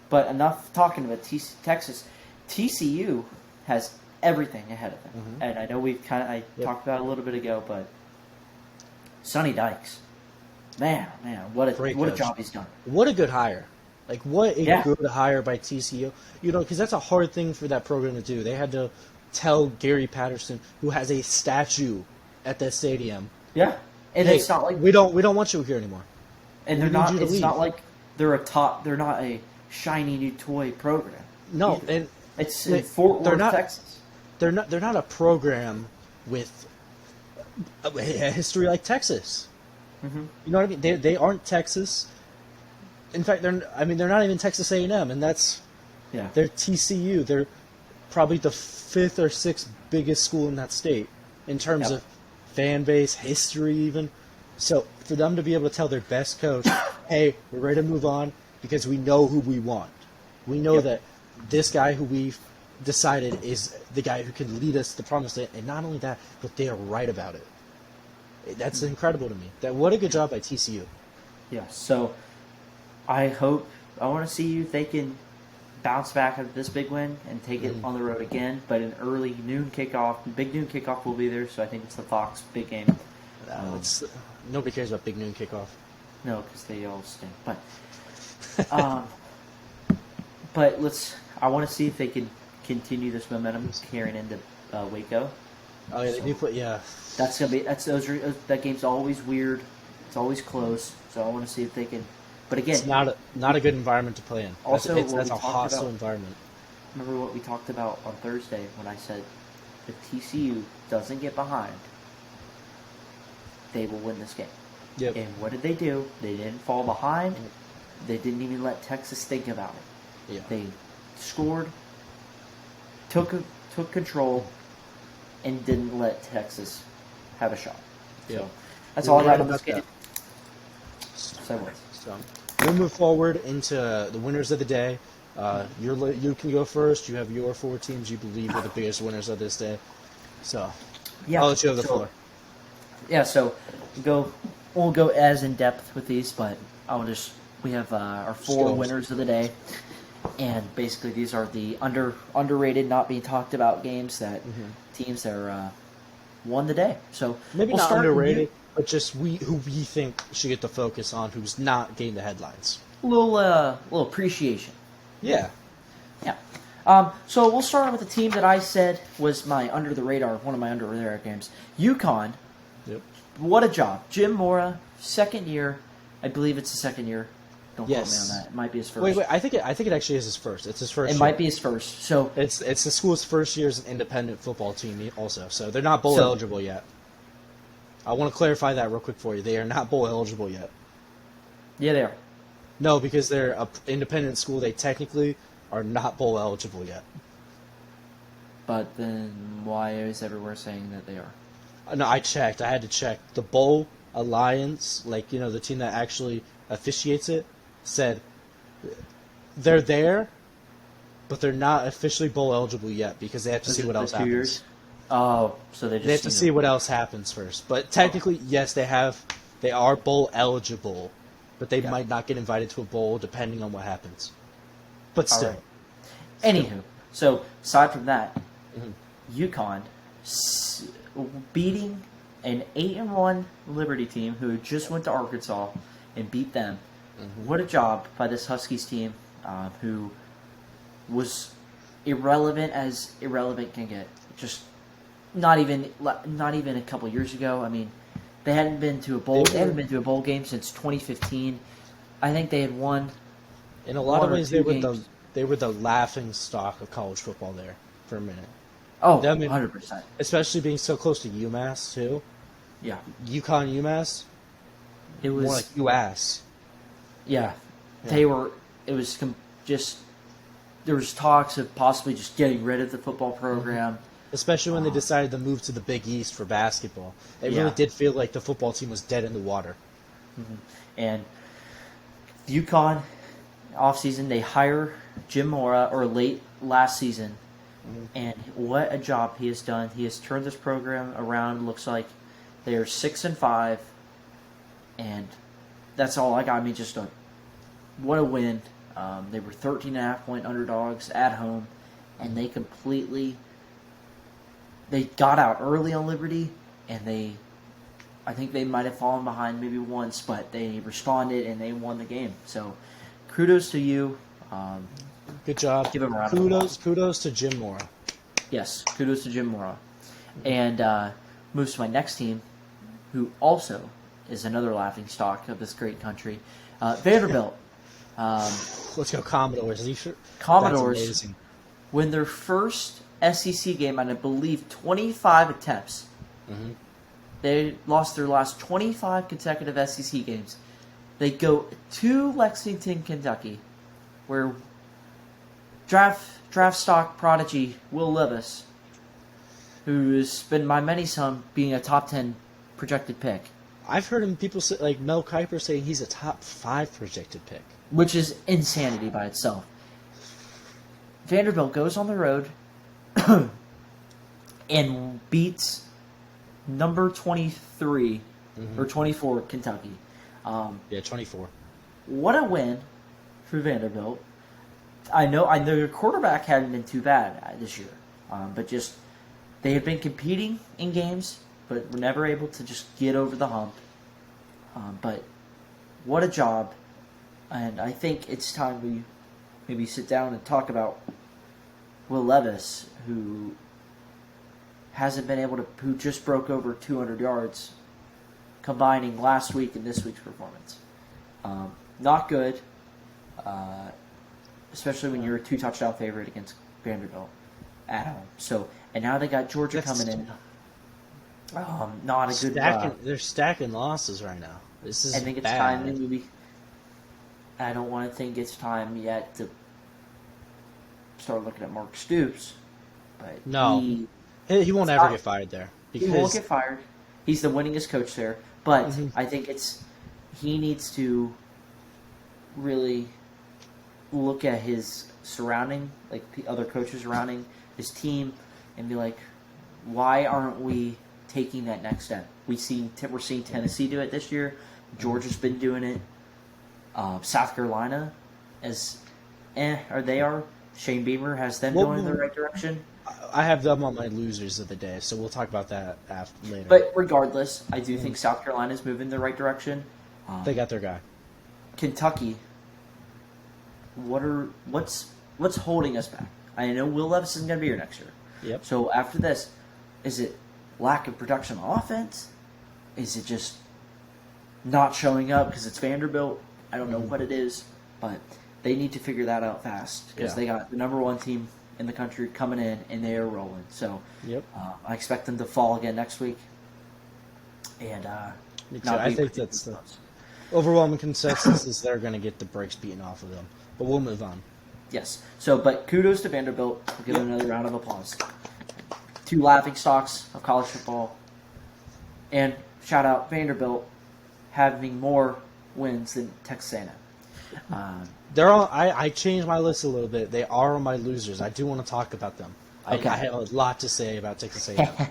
But enough talking about Texas. TCU has everything ahead of them, and I know I talked about it a little bit ago, but Sonny Dykes, man, what a job he's done. What a good hire! What a good hire by TCU. Because that's a hard thing for that program to do. They had to tell Gary Patterson, who has a statue at that stadium, and hey, it's not like we don't want you here anymore. And they're not. It's not like they're They're not a shiny new toy program. No, either. and it's in Fort Worth, Texas. They're not a program with a history like Texas. Mm-hmm. You know what I mean? They aren't Texas. In fact, they're not even Texas A&M, and that's they're TCU. They're probably the 5th or 6th biggest school in that state in terms of fan base, history, even. So for them to be able to tell their best coach, "Hey, we're ready to move on because we know who we want. We know that this guy who we've decided is the guy who can lead us to the promised land," and not only that, but they are right about it. That's incredible to me. What a good job by TCU. Yeah. So I want to see if they can bounce back after this big win and take it on the road again. But an early big noon kickoff will be there. So I think it's the Fox big game. Nobody cares about big noon kickoff. No, because they all stink. But I want to see if they can continue this momentum carrying into Waco. Oh yeah, they do put that game's always weird. It's always close. So I want to see if they can. But again, it's not a good environment to play in. Also, that's a hostile environment. Remember what we talked about on Thursday when I said if TCU doesn't get behind, they will win this game. Yep. And what did they do? They didn't fall behind. They didn't even let Texas think about it. Yeah. They scored, took control, and didn't let Texas have a shot. Yeah. So that's all I got on this game. So we'll move forward into the winners of the day. You can go first. You have your 4 teams you believe are the biggest winners of this day. So I'll let you have the floor. Yeah, so we'll go as in depth with these, but we have our 4 winners of the day. And basically, these are the underrated, not being talked about games that teams that are won the day. So Maybe we'll not start underrated, but just who we think should get the focus on, who's not getting the headlines. a little appreciation. Yeah. Yeah. So we'll start with the team that I said was my under the radar, one of my under the radar games. UConn. Yep. What a job. Jim Mora, second year. I believe it's the second year. Don't quote me Yes. on that. It might be his first. Wait. I think it actually is his first. It's his first. It year. might be his first. So It's the school's first year as an independent football team also, so they're not bowl eligible yet. I want to clarify that real quick for you. They are not bowl eligible yet. yeah, they are. No, because they're an independent school. They technically are not bowl eligible yet. But then why is everywhere saying that they are? No, I checked. I had to check. The Bowl Alliance, the team that actually officiates it, said they're there, but they're not officially bowl eligible yet because they have to see what else happens. Years? Oh, so They have to see what else happens first. But technically, yes, they are bowl eligible, but they might not get invited to a bowl depending on what happens. But still. Right. Anywho, so aside from that, UConn beating an 8-1 Liberty team who just went to Arkansas and beat them. What a job by this Huskies team, who was irrelevant as irrelevant can get. Just not even a couple years ago. I mean, they hadn't been to a bowl. They haven't been to a bowl game since 2015. I think they had won. In a lot of ways, they games. were the laughing stock of college football there for a minute. Oh, I mean, 100%. Especially being so close to UMass too. Yeah, UConn UMass. it was More like UAss. Yeah, they were. It was just there was talks of possibly just getting rid of the football program. Especially when they decided to move to the Big East for basketball. It Yeah. really did feel like the football team was dead in the water. And UConn offseason, they hire Jim Mora or late last season, and what a job he has done. He has turned this program around. Looks like they are 6-5, and that's all I got. I mean, what a win. They were 13.5-point underdogs at home, and they got out early on Liberty, and I think they might have fallen behind maybe once, but they responded and they won the game. So, kudos to you. Good job. Give him a round of applause. Kudos to Jim Mora. Yes, kudos to Jim Mora. And moves to my next team, who also is another laughing stock of this great country, Vanderbilt. Let's go Commodores. Are you sure? Commodores That's amazing. win their first SEC game on, I believe, 25 attempts. They lost their last 25 consecutive SEC games. They go to Lexington, Kentucky, where draft stock prodigy Will Levis, who's been by many some being a top 10 projected pick, I've heard people say, like Mel Kiper saying he's a top 5 projected pick. which is insanity by itself. Vanderbilt goes on the road and beats number 23 or 24 Kentucky. 24. What a win for Vanderbilt. I know their quarterback hadn't been too bad this year, but just they have been competing in games, but were never able to just get over the hump. But what a job. And I think it's time we maybe sit down and talk about Will Levis, who who just broke over 200 yards, combining last week and this week's performance. Not good, especially when you're a 2-touchdown favorite against Vanderbilt at home. So, and now they got Georgia coming in. Not a good. They're stacking losses right now. This is I think it's bad. time to maybe. I don't want to think it's time yet to start looking at Mark Stoops, but No. He won't ever get fired there. He won't get fired. He's the winningest coach there, but I think he needs to really look at his surrounding, like the other coaches surrounding his team, and be like, why aren't we taking that next step? We're seeing Tennessee do it this year. Georgia's been doing it. South Carolina, and are. Shane Beamer has them Well, going in the right direction. I have them on my losers of the day, so we'll talk about that later. But regardless, I do think South Carolina is moving in the right direction. They got their guy. Kentucky, what's holding us back? I know Will Levis isn't going to be here next year. Yep. So after this, is it lack of production on offense? Is it just not showing up because it's Vanderbilt? I don't know what it is, but they need to figure that out fast because they got the number one team in the country coming in and they are rolling. So I expect them to fall again next week. And Me too. I think that's the overwhelming consensus is they're going to get the brakes beaten off of them. But we'll move on. Yes. So, but kudos to Vanderbilt. We'll give them another round of applause. Two laughing stocks of college football. And shout out Vanderbilt having more wins than Texas A&M. They're all. I changed my list a little bit. They are on my losers. I do want to talk about them. Okay. I have a lot to say about Texas A&M.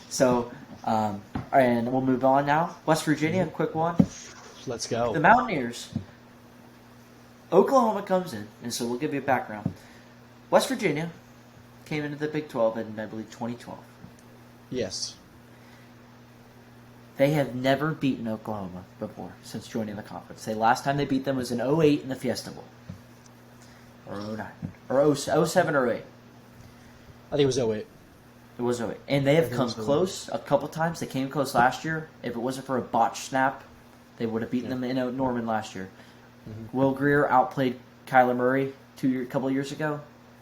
So, and we'll move on now. West Virginia, quick one. Let's go. The Mountaineers. Oklahoma comes in, and so we'll give you a background. West Virginia came into the Big 12 in, I believe, 2012. Yes. They have never beaten Oklahoma before since joining the conference. The last time they beat them was in 08 in the Fiesta Bowl. Or 09. Or 07 or 08. I think it was 08. It was 08. And they have come close a couple times. They came close last year. If it wasn't for a botched snap, they would have beaten them in Norman last year. Mm-hmm. Will Greer outplayed Kyler Murray a couple of years ago.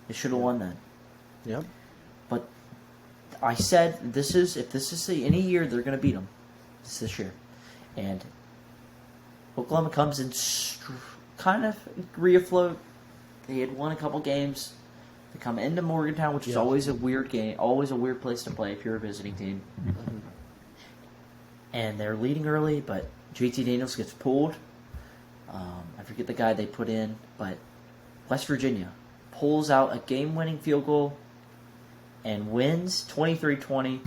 They should have won then. Yep. But I said if this is any year they're going to beat them. It's this year. And Oklahoma comes in kind of reafloat. They had won a couple games. They come into Morgantown, which is always a weird game, always a weird place to play if you're a visiting team. Mm-hmm. And they're leading early, but JT Daniels gets pulled. I forget the guy they put in, but West Virginia pulls out a game-winning field goal and wins 23-20.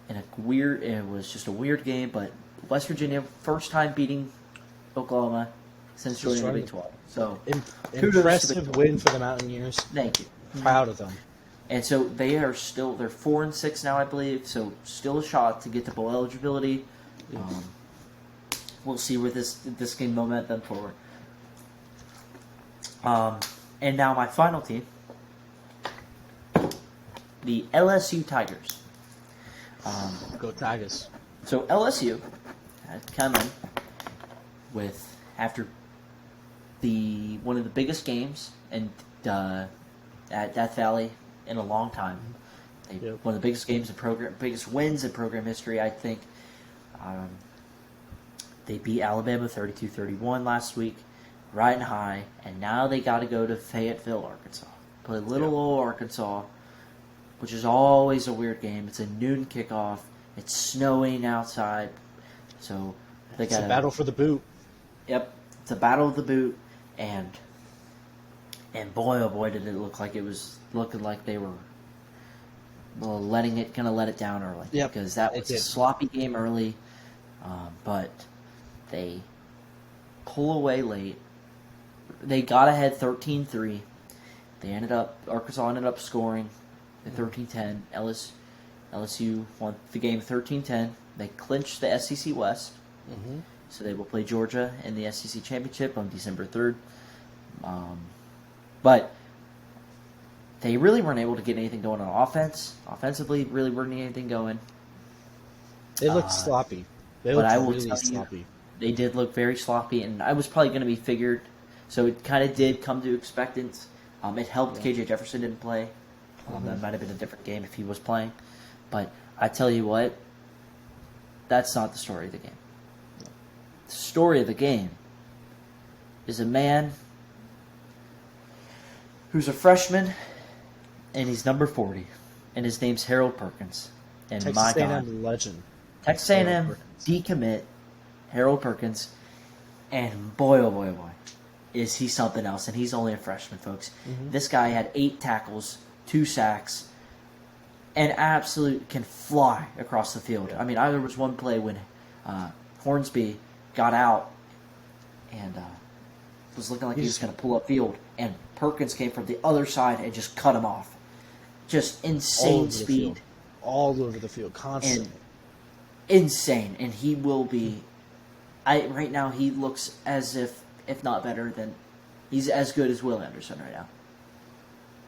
It was just a weird game, but West Virginia first time beating Oklahoma since joining the Big 12. So impressive win for the Mountaineers. Thank you. Proud of them. And so they're 4-6 now, I believe. So still a shot to get to bowl eligibility. We'll see where this game momentum forward. And now my final team, the LSU Tigers. Go Tigers. So LSU had come in with after one of the biggest games at Death Valley in a long time. One of the biggest games biggest wins in program history, I think. They beat Alabama 32-31 last week, riding high, and now they got to go to Fayetteville, Arkansas. Play little old Arkansas, which is always a weird game. It's a noon kickoff. It's snowing outside, so they got a battle for the boot. Yep, it's a battle of the boot, and boy, oh boy, did it look like it was looking like they were let it down early. Yep, because that was a sloppy game early, but they pull away late. They got ahead 13-3. Arkansas ended up scoring at 13-10. LSU won the game 13-10. They clinched the SEC West. Mm-hmm. So they will play Georgia in the SEC Championship on December 3rd. But they really weren't able to get anything going on offense. Offensively, really weren't anything going. They looked sloppy. They looked really sloppy. They did look very sloppy, and I was probably going to be figured. So it kind of did come to expectance. It helped KJ Jefferson didn't play. That might have been a different game if he was playing. But I tell you what, that's not the story of the game. The story of the game is a man who's a freshman, and he's number 40, and his name's Harold Perkins. And Texas A&M legend. Texas A&M decommit, Harold Perkins, and boy, oh boy, oh boy, is he something else, and he's only a freshman, folks. Mm-hmm. This guy had 8 tackles, 2 sacks, and can fly across the field. I mean, there was one play when Hornsby got out and was looking like he was going to pull up field, and Perkins came from the other side and just cut him off. Just insane speed. All over the field, constantly. And insane. And he will be... right now, he looks as if not better than... He's as good as Will Anderson right now.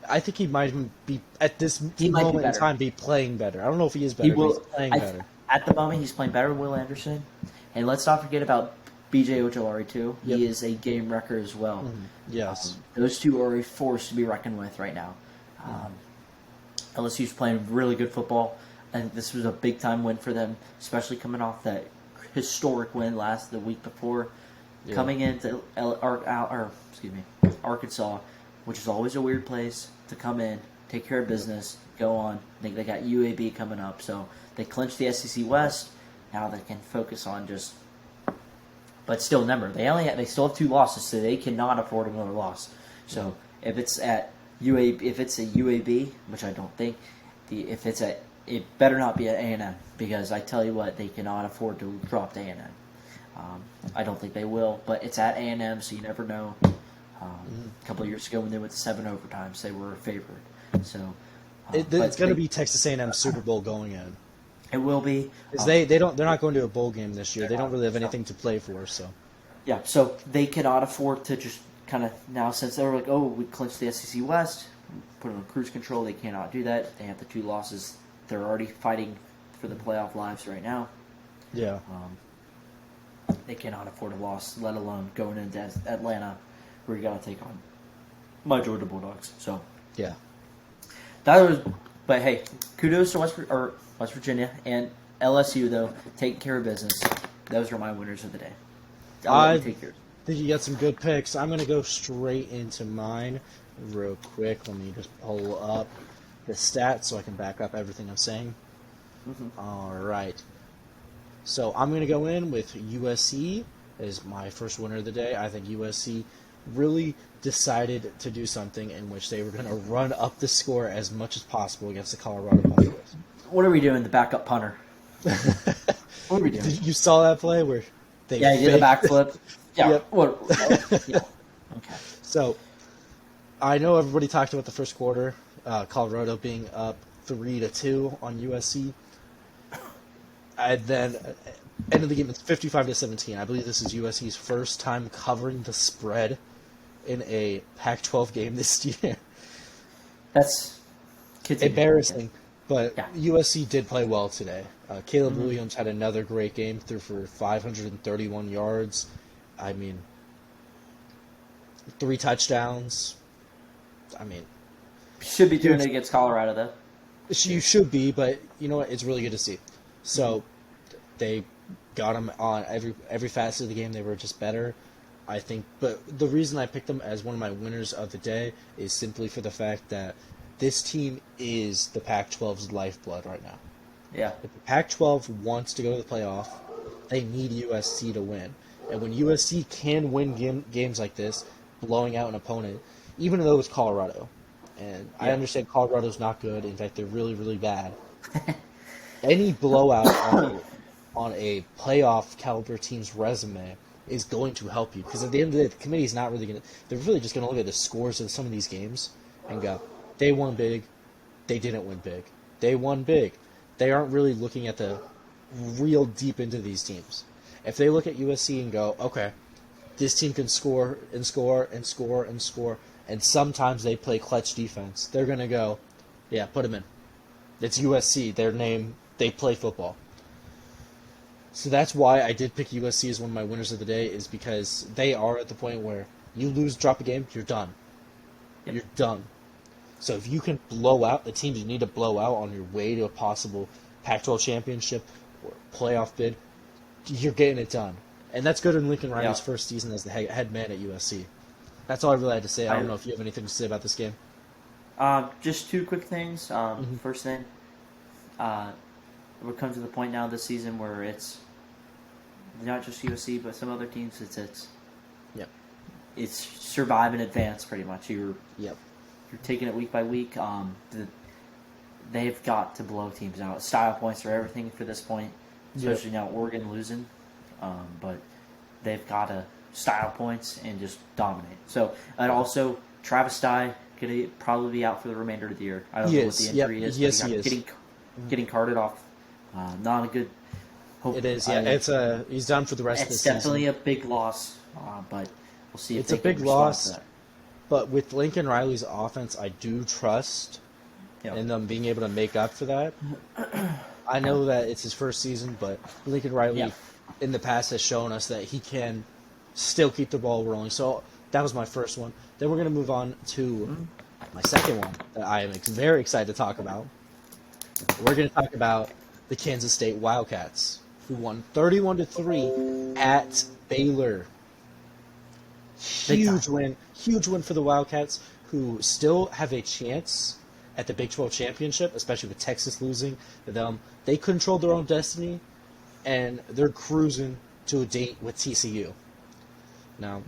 I think he might even be, at this moment in time, be playing better. I don't know if he is better, but he's playing better. At the moment, he's playing better than Will Anderson. And let's not forget about B.J. Ojolari, too. Yep. He is a game wrecker as well. Mm-hmm. Yes. Those two are a force to be reckoned with right now. LSU's playing really good football. I think this was a big-time win for them, especially coming off that historic win the week before. Yeah. Coming into Arkansas, which is always a weird place to come in, take care of business, go on. I think they got UAB coming up, so they clinched the SEC West. Now they can focus on just. But still, remember they still have 2 losses, so they cannot afford another loss. So if it's at UAB, if it's a UAB, which I don't think, it better not be at A&M, because I tell you what, they cannot afford to drop to A&M. I don't think they will, but it's at A&M, so you never know. A couple of years ago when they went to 7 overtimes, they were favored. So it's going to be Texas A&M Super Bowl going in. It will be. They're not going to a bowl game this year. They don't really have anything to play for. So yeah, so they cannot afford to just kind of now, since they're like, oh, we clinched the SEC West, put them on cruise control. They cannot do that. They have the 2 losses. They're already fighting for the playoff lives right now. Yeah. They cannot afford a loss, let alone going into Atlanta, where you got to take on my Georgia Bulldogs. So yeah, but hey, kudos to West Virginia and LSU though, taking care of business. Those are my winners of the day. I think you got some good picks. I'm going to go straight into mine real quick. Let me just pull up the stats so I can back up everything I'm saying. Mm-hmm. All right. So I'm going to go in with USC as my first winner of the day. I think USC really decided to do something in which they were going to run up the score as much as possible against the Colorado Buffaloes. What are we doing, the backup punter? What are we doing? You saw that play where they he did a backflip. Yeah. Yep. Yeah. Okay. So I know everybody talked about the first quarter, Colorado being up 3-2 on USC. And then end of the game, it's 55-17. I believe this is USC's first time covering the spread in a Pac-12 game this year. That's embarrassing, but yeah. USC did play well today. Caleb Williams had another great game, threw for 531 yards. I mean, 3 touchdowns. I mean, should be doing it against Colorado, though. You should be, but you know what? It's really good to see. So they got them on every facet of the game. They were just better, I think. But the reason I picked them as one of my winners of the day is simply for the fact that this team is the Pac-12's lifeblood right now. Yeah. If the Pac-12 wants to go to the playoff, they need USC to win. And when USC can win games like this, blowing out an opponent, even though it's Colorado, and I understand Colorado's not good. In fact, they're really, really bad. Any blowout on a playoff caliber team's resume is going to help you, because at the end of the day, the committee's not really going to. They're really just going to look at the scores of some of these games and go, they won big, they didn't win big. They won big. They aren't really looking at the real deep into these teams. If they look at USC and go, okay, this team can score and score and score and score, and sometimes they play clutch defense, they're going to go, yeah, put them in. It's USC. Their name, they play football. So that's why I did pick USC as one of my winners of the day, is because they are at the point where you lose, drop a game, you're done. Yep. You're done. So if you can blow out the teams you need to blow out on your way to a possible Pac-12 championship or playoff bid, you're getting it done. And that's good in Lincoln Riley's first season as the head man at USC. That's all I really had to say. I don't know if you have anything to say about this game. Just 2 quick things. First thing, we're coming to the point now this season where it's not just USC, but some other teams. It's survive and advance pretty much. You're taking it week by week. They've got to blow teams out. Style points are everything for this point, especially now Oregon losing. But they've got to style points and just dominate. So, and also Travis Dye going to probably be out for the remainder of the year. I don't know what the injury is. Yes, but he is. Getting carted off. Not a good. Hope, It is. Yeah, he's done for the rest of the season. It's definitely a big loss, but we'll see if it's they a big can respond loss. to that. But with Lincoln Riley's offense, I do trust in them being able to make up for that. I know that it's his first season, but Lincoln Riley in the past has shown us that he can still keep the ball rolling. So that was my first one. Then we're going to move on to my second one that I am very excited to talk about. We're going to talk about the Kansas State Wildcats, who won 31-3 at Baylor. Huge win for the Wildcats, who still have a chance at the Big 12 championship, especially with Texas losing to them. They controlled their own destiny, and they're cruising to a date with TCU. Now,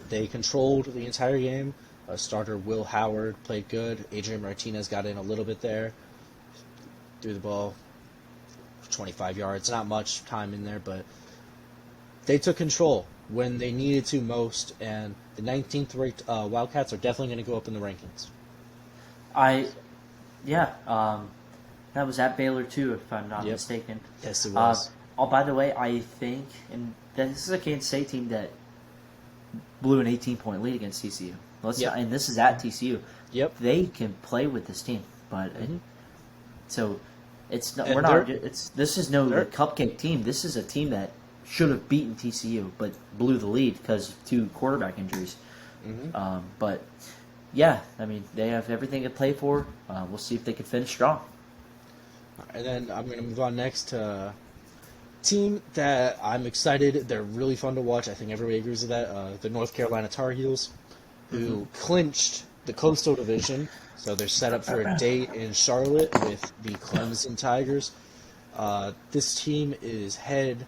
they controlled the entire game. Starter Will Howard played good. Adrian Martinez got in a little bit there. Threw the ball 25 yards. Not much time in there, but they took control when they needed to most, and the 19th ranked Wildcats are definitely going to go up in the rankings. That was at Baylor too, if I'm not mistaken. Yes, it was. By the way, I think, and this is a Kansas State team that blew an 18-point lead against TCU. And this is at TCU. Yep. They can play with this team, but so it's not, this is no cupcake team. This is a team that should have beaten TCU, but blew the lead because of 2 quarterback injuries. But yeah, I mean, they have everything to play for. We'll see if they can finish strong. And then I'm going to move on next to a team that I'm excited. They're really fun to watch. I think everybody agrees with that. The North Carolina Tar Heels, who clinched the Coastal Division. So they're set up for a date in Charlotte with the Clemson Tigers. This team is headed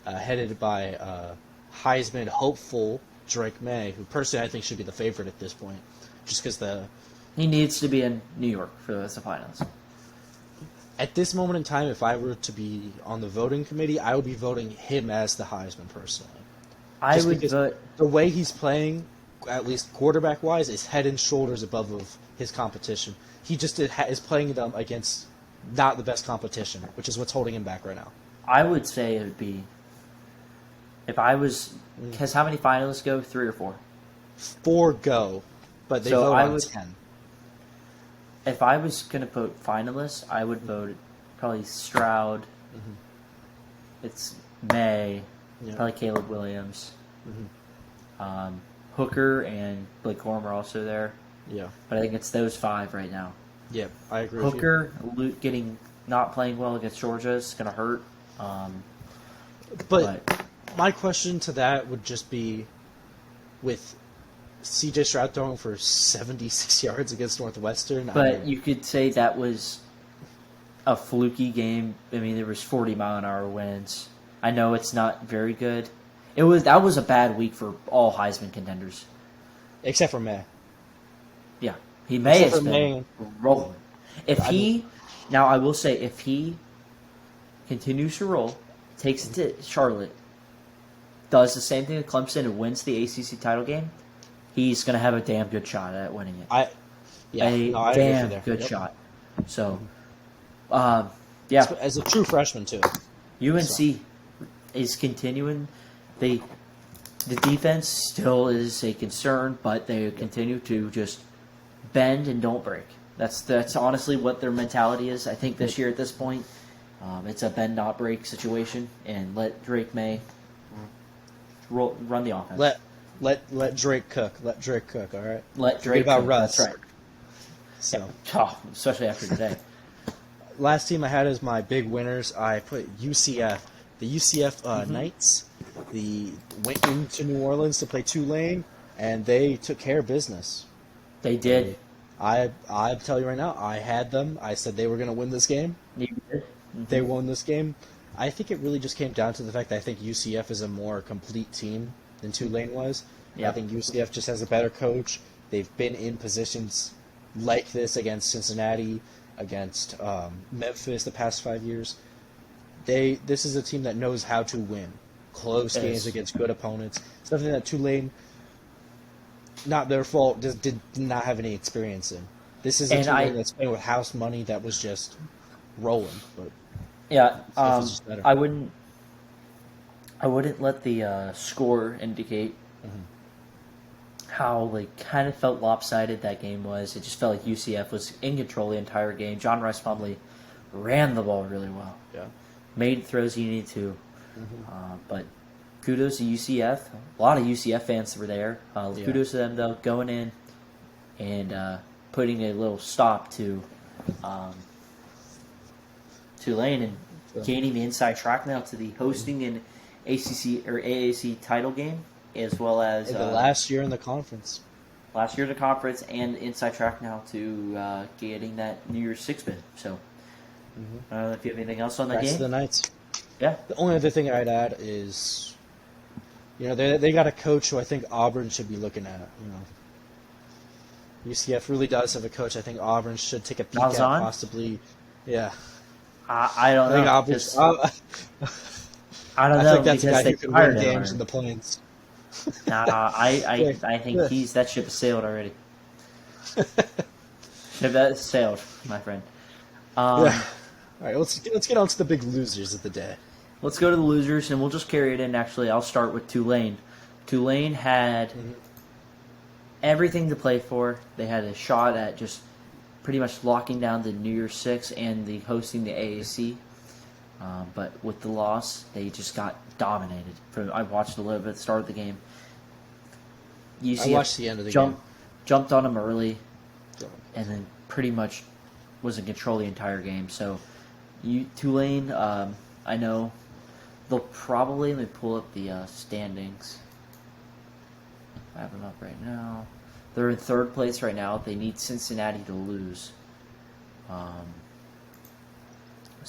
by Heisman hopeful Drake May, who personally I think should be the favorite at this point, just because he needs to be in New York for the finals. At this moment in time, if I were to be on the voting committee, I would be voting him as the Heisman personally. I would vote the way he's playing, at least quarterback-wise, is head and shoulders above of his competition. He just is playing them against not the best competition, which is what's holding him back right now. I would say it would be, if I was, because how many finalists go? 3 or 4? 4 go, but they vote on 10. If I was going to vote finalists, I would vote probably Stroud. It's May, probably Caleb Williams. Hooker and Blake Corum are also there. Yeah. But I think it's those 5 right now. Yeah, I agree Hooker not playing well against Georgia is going to hurt. But my question to that would just be, with C.J. Stroud throwing for 76 yards against Northwestern. But you could say that was a fluky game. I mean, there was 40-mile-an-hour winds. I know it's not very good. That was a bad week for all Heisman contenders, except for May. Yeah, he has been rolling. Now I will say, if he continues to roll, takes it to Charlotte, does the same thing to Clemson, and wins the ACC title game, he's going to have a damn good shot at winning it. I damn good shot. So, as a true freshman too. UNC is continuing. The defense still is a concern, but they continue to just bend and don't break. That's honestly what their mentality is. I think this year at this point, it's a bend not break situation, and let Drake May run the offense. Let Drake cook. Let Drake cook. All right. Let Drake about cook. Russ. That's right. So, especially after today. Last team I had as my big winners, I put UCF. The UCF Knights. Went into New Orleans to play Tulane, and they took care of business. They did. I tell you right now, I had them. I said they were going to win this game. You did. They won this game. I think it really just came down to the fact that I think UCF is a more complete team than Tulane was. Yep. I think UCF just has a better coach. They've been in positions like this against Cincinnati, against Memphis the past 5 years. This is a team that knows how to win. close Yes. games against good opponents. Something that Tulane, not their fault, just did not have any experience in. This is a And Tulane that's playing with house money that was just rolling, but yeah, stuff was just better. I wouldn't let the score indicate how kind of felt lopsided that game was. It just felt like UCF was in control the entire game. John Rice Plumlee ran the ball really well. Yeah. Made throws he needed to. But kudos to UCF. A lot of UCF fans were there. Kudos to them, though, going in and putting a little stop to Tulane and gaining the inside track now to the hosting and ACC or AAC title game, as well as the last year in the conference. Last year in the conference and inside track now to getting that New Year's Six bid. So, I don't know if you have anything else on that Rest game. of the Knights. Yeah. The only other thing I'd add is, they got a coach who I think Auburn should be looking at. UCF really does have a coach. I think Auburn should take a peek at Malzahn? possibly. Yeah. I don't I think know. Auburn's. I don't I know think that's a because guy they who can fired win him games in already. the Plains. I think that ship has sailed already. Ship that sailed, my friend. All right, let's get on to the big losers of the day. Let's go to the losers, and we'll just carry it in. Actually, I'll start with Tulane. Tulane had everything to play for. They had a shot at just pretty much locking down the New Year's Six and the hosting the AAC. But with the loss, they just got dominated. I watched a little bit at the start of the game. UCF I watched the end of the game. Jumped on them early, and then pretty much was in control the entire game. So, Tulane, I know they'll probably, let me pull up the standings. I have them up right now. They're in third place right now. They need Cincinnati to lose. Let's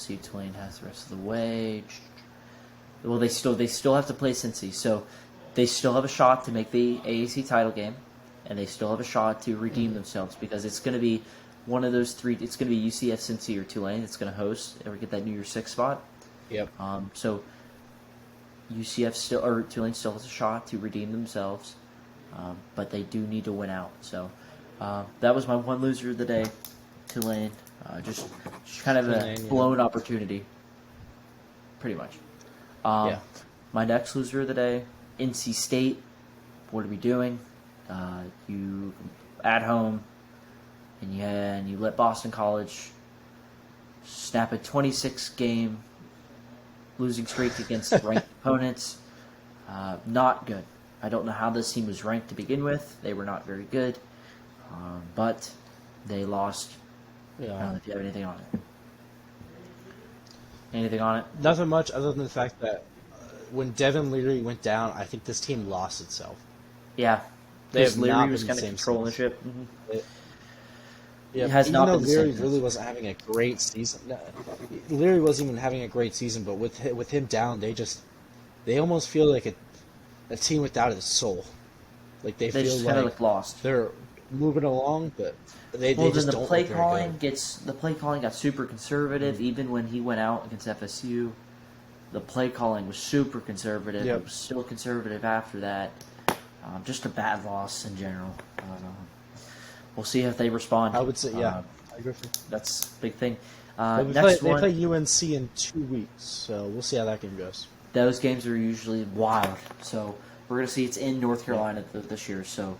see if Tulane has the rest of the way. Well, they still have to play Cincy, so they still have a shot to make the AAC title game, and they still have a shot to redeem themselves because it's going to be one of those three. It's going to be UCF, Cincy, or Tulane that's going to host or get that New Year's Six spot. Yep. So Tulane still has a shot to redeem themselves, but they do need to win out. So that was my one loser of the day, Tulane. Just kind of a blown opportunity, pretty much. My next loser of the day, NC State. What are we doing? You at home, and you let Boston College snap a 26-game losing streak against ranked opponents. Not good. I don't know how this team was ranked to begin with. They were not very good, but they lost. I don't know if you have anything on it. Anything on it? Nothing much other than the fact that when Devin Leary went down, I think this team lost itself. Yeah. They have Leary not was been kind the of same controlling the since. ship. Yeah, It has even not though been the Leary same really since. wasn't having a great season. Leary wasn't even having a great season, but with him down, they almost feel like a team without its soul. Like they feel just kind of like lost. they're moving along, but they Well, just then don't look very good. the play calling got super conservative. Even when he went out against FSU, the play calling was super conservative. Yep. It was still conservative after that. Just a bad loss in general. We'll see if they respond. I would say, I agree with you. That's a big thing. They Next one, play UNC in 2 weeks, so we'll see how that game goes. those games are usually wild. So we're going to see it's in North Carolina this year. So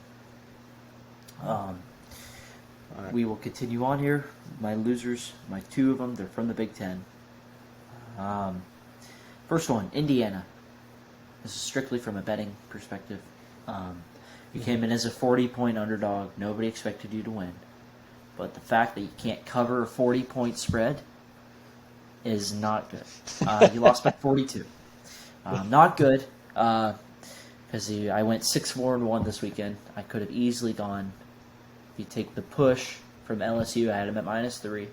we will continue on here. My losers, my two of them, they're from the Big Ten. First one, Indiana. This is strictly from a betting perspective. You came in as a 40-point underdog. Nobody expected you to win. But the fact that you can't cover a 40-point spread is not good. You lost by 42. Not good, because I went 6-4-1 this weekend. I could have easily gone, if you take the push from LSU, I had them at -3,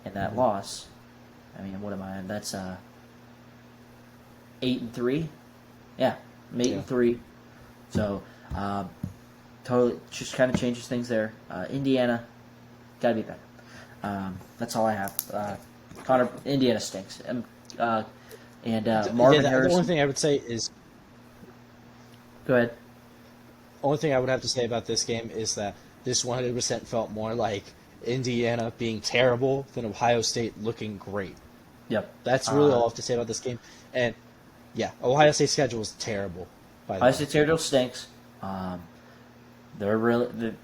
and that loss, I mean, what am I? That's 8-3. Yeah, I'm 8-3. So, totally, just kind of changes things there. Indiana, gotta be better. That's all I have. Indiana stinks. And Marvin The Harrison. only thing I would say is, Go ahead. only thing I would have to say about this game is that this 100% felt more like Indiana being terrible than Ohio State looking great. Yep. That's really all I have to say about this game. And yeah, Ohio State's schedule is terrible. By the Ohio way, State schedule stinks. They're really.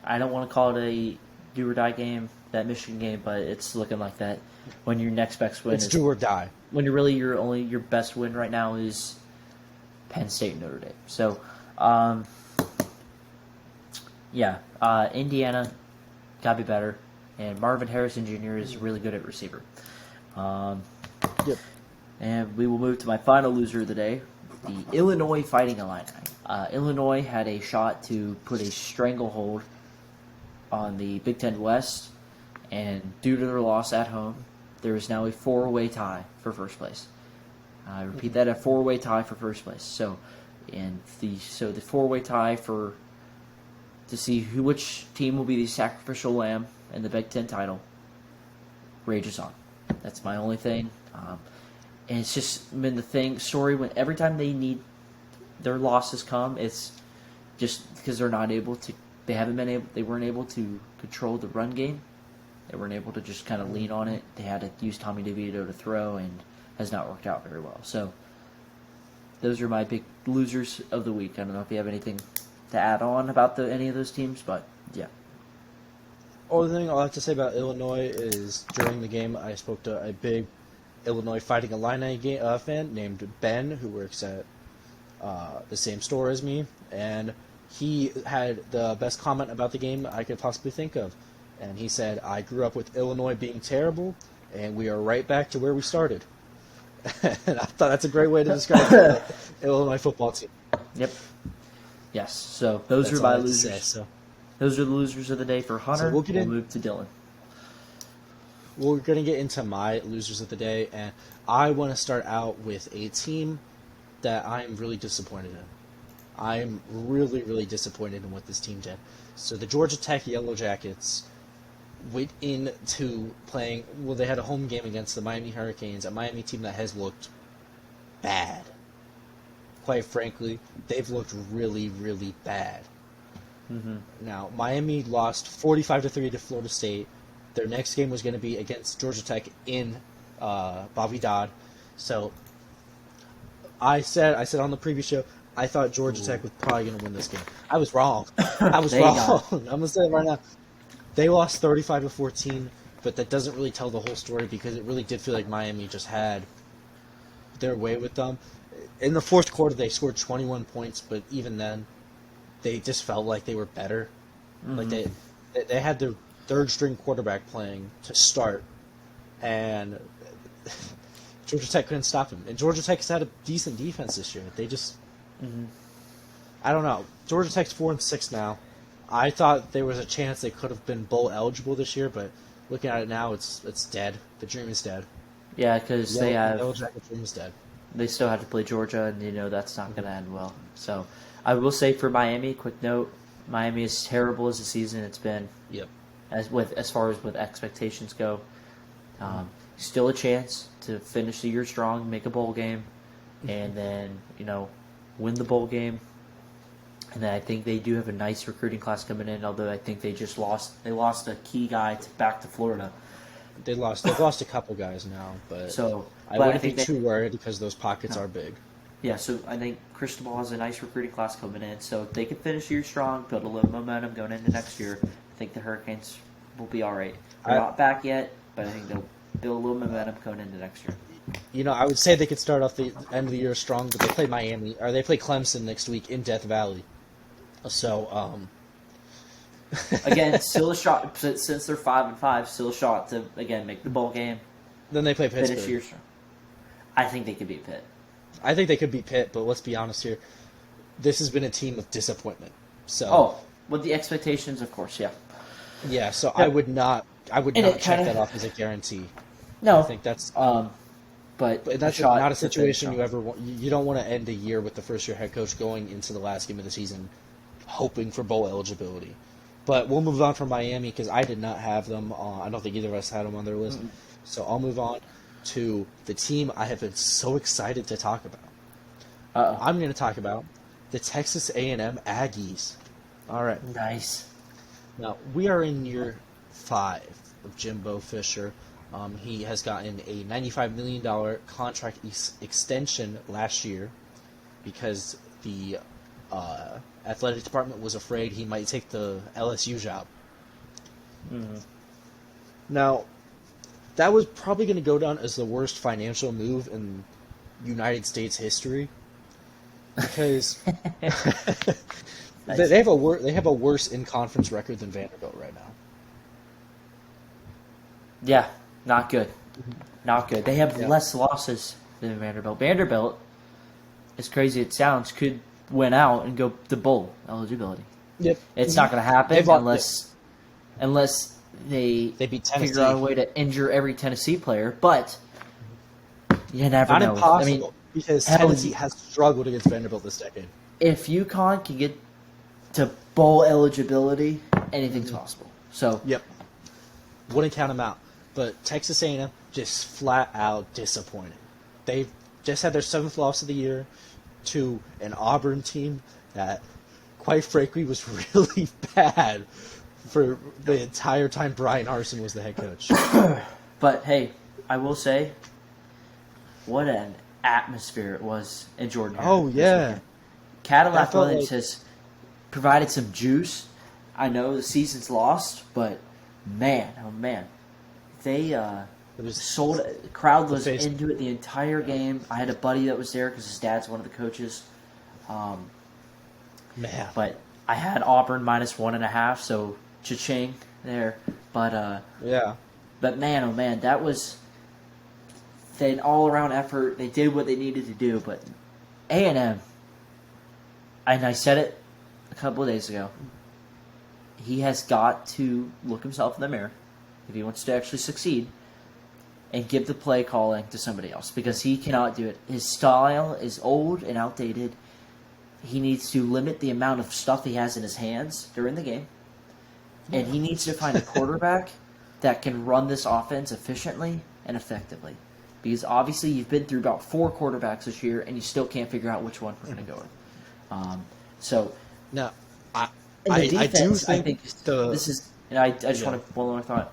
I don't want to call it a do or die game, that Michigan game, but it's looking like that. When your next best win it's is do or die. when you're really your best win right now is Penn State and Notre Dame. So, Indiana got to be better, and Marvin Harrison Jr. is really good at receiver. Yep. And we will move to my final loser of the day, the Illinois Fighting Illini. Illinois had a shot to put a stranglehold on the Big Ten West, and due to their loss at home, there is now a four-way tie for first place. I repeat that, a four-way tie for first place. So the four-way tie to see which team will be the sacrificial lamb in the Big Ten title rages on. That's my only thing. And it's just been the story when every time their losses come, it's just because they're not able to. They weren't able to control the run game. They weren't able to just kind of lean on it. They had to use Tommy DeVito to throw, and has not worked out very well. So those are my big losers of the week. I don't know if you have anything to add on about any of those teams, but yeah. Only thing I'll have to say about Illinois is during the game I spoke to a big Illinois Fighting Illini fan named Ben, who works at the same store as me, and he had the best comment about the game I could possibly think of. And he said, I grew up with Illinois being terrible, and we are right back to where we started. And I thought that's a great way to describe the Illinois football team. Yep. Yes. So those That's are my all I have to losers. say, so. Those are the losers of the day for Hunter. So we'll move to Dylan. We're going to get into my losers of the day, and I want to start out with a team that I'm really disappointed in. I'm really, really disappointed in what this team did. So the Georgia Tech Yellow Jackets went into playing, well, they had a home game against the Miami Hurricanes, a Miami team that has looked bad. Quite frankly, they've looked really, really bad. Mm-hmm. Now, Miami lost 45-3 to Florida State. Their next game was going to be against Georgia Tech in Bobby Dodd. So I said on the previous show, I thought Georgia Tech was probably going to win this game. I was wrong. I was wrong. I'm going to say it right now. They lost 35-14, but that doesn't really tell the whole story because it really did feel like Miami just had their way with them. In the fourth quarter, they scored 21 points, but even then, they just felt like they were better. Mm-hmm. Like they had their third-string quarterback playing to start, and Georgia Tech couldn't stop him. And Georgia Tech's had a decent defense this year. They just, I don't know. Georgia Tech's 4-6 now. I thought there was a chance they could have been bowl eligible this year, but looking at it now, it's dead. The dream is dead. Yeah, because the Yellow Jacket dream is dead. They still have to play Georgia, and that's not going to end well. So I will say for Miami, quick note: Miami is terrible as a season it's been. Yep. As far as with expectations go, still a chance to finish the year strong, make a bowl game, and then win the bowl game. And then I think they do have a nice recruiting class coming in. Although I think they just lost a key guy back to Florida. They've lost a couple guys now, but I wouldn't be too worried because those pockets are big. Yeah, so I think Cristobal has a nice recruiting class coming in. So if they can finish the year strong, build a little momentum going into next year, I think the Hurricanes will be all right. They're not back yet, but I think they'll build a little momentum going into next year. I would say they could start off the end of the year strong, but they play they play Clemson next week in Death Valley. So, again, still a shot since they're 5-5. Still a shot to again make the bowl game. Then they play Pittsburgh. Finish year strong. I think they could beat Pitt. I think they could beat Pitt, but let's be honest here. This has been a team of disappointment. So, with the expectations, of course, yeah. Yeah, so I would not check that off as a guarantee. No, I think that's. But that's not a situation you ever want. You don't want to end a year with the first-year head coach going into the last game of the season, hoping for bowl eligibility. But we'll move on from Miami because I did not have them. I don't think either of us had them on their list. Mm-hmm. So I'll move on. to the team I have been so excited to talk about. Uh-oh. I'm going to talk about the Texas A&M Aggies. All right. Nice. Now, we are in year 5 of Jimbo Fisher. He has gotten a $95 million contract extension last year because the athletic department was afraid he might take the LSU job. Mm-hmm. Now, that was probably going to go down as the worst financial move in United States history because Nice. they have a worse in-conference record than Vanderbilt right now. Yeah, not good. Not good. They have Yeah. less losses than Vanderbilt. Vanderbilt, as crazy as it sounds, could win out and go to bowl eligibility. Yep. It's not going to happen They've unless they beat Tennessee. figure out a way to injure every Tennessee player. But you never Not know. impossible, I mean, because hell, Tennessee has struggled against Vanderbilt this decade. if UConn can get to bowl eligibility, anything's possible. So Yep. Wouldn't count them out. But Texas A&M just flat out disappointed. They've just had their 7th loss of the year to an Auburn team that, quite frankly, was really bad for the entire time Brian Harsin was the head coach. But hey, I will say, what an atmosphere it was in Jordan. Oh, this yeah. weekend. Cadillac That felt Williams has provided some juice. I know the season's lost, but man, oh man, they It was sold. The crowd was face- into it the entire game. I had a buddy that was there because his dad's one of the coaches. man. But I had Auburn -1.5, so cha-ching there. But Yeah. But man, oh man, that was an all-around effort. They did what they needed to do, but A&M, and I said it a couple of days ago, he has got to look himself in the mirror if he wants to actually succeed and give the play calling to somebody else because he cannot do it. His style is old and outdated. He needs to limit the amount of stuff he has in his hands during the game, and he needs to find a quarterback that can run this offense efficiently and effectively. Because obviously you've been through about 4 quarterbacks this year, and you still can't figure out which one we're going to go with. So, No, I and the do defense, think this is. And I just Yeah. want to one more thought.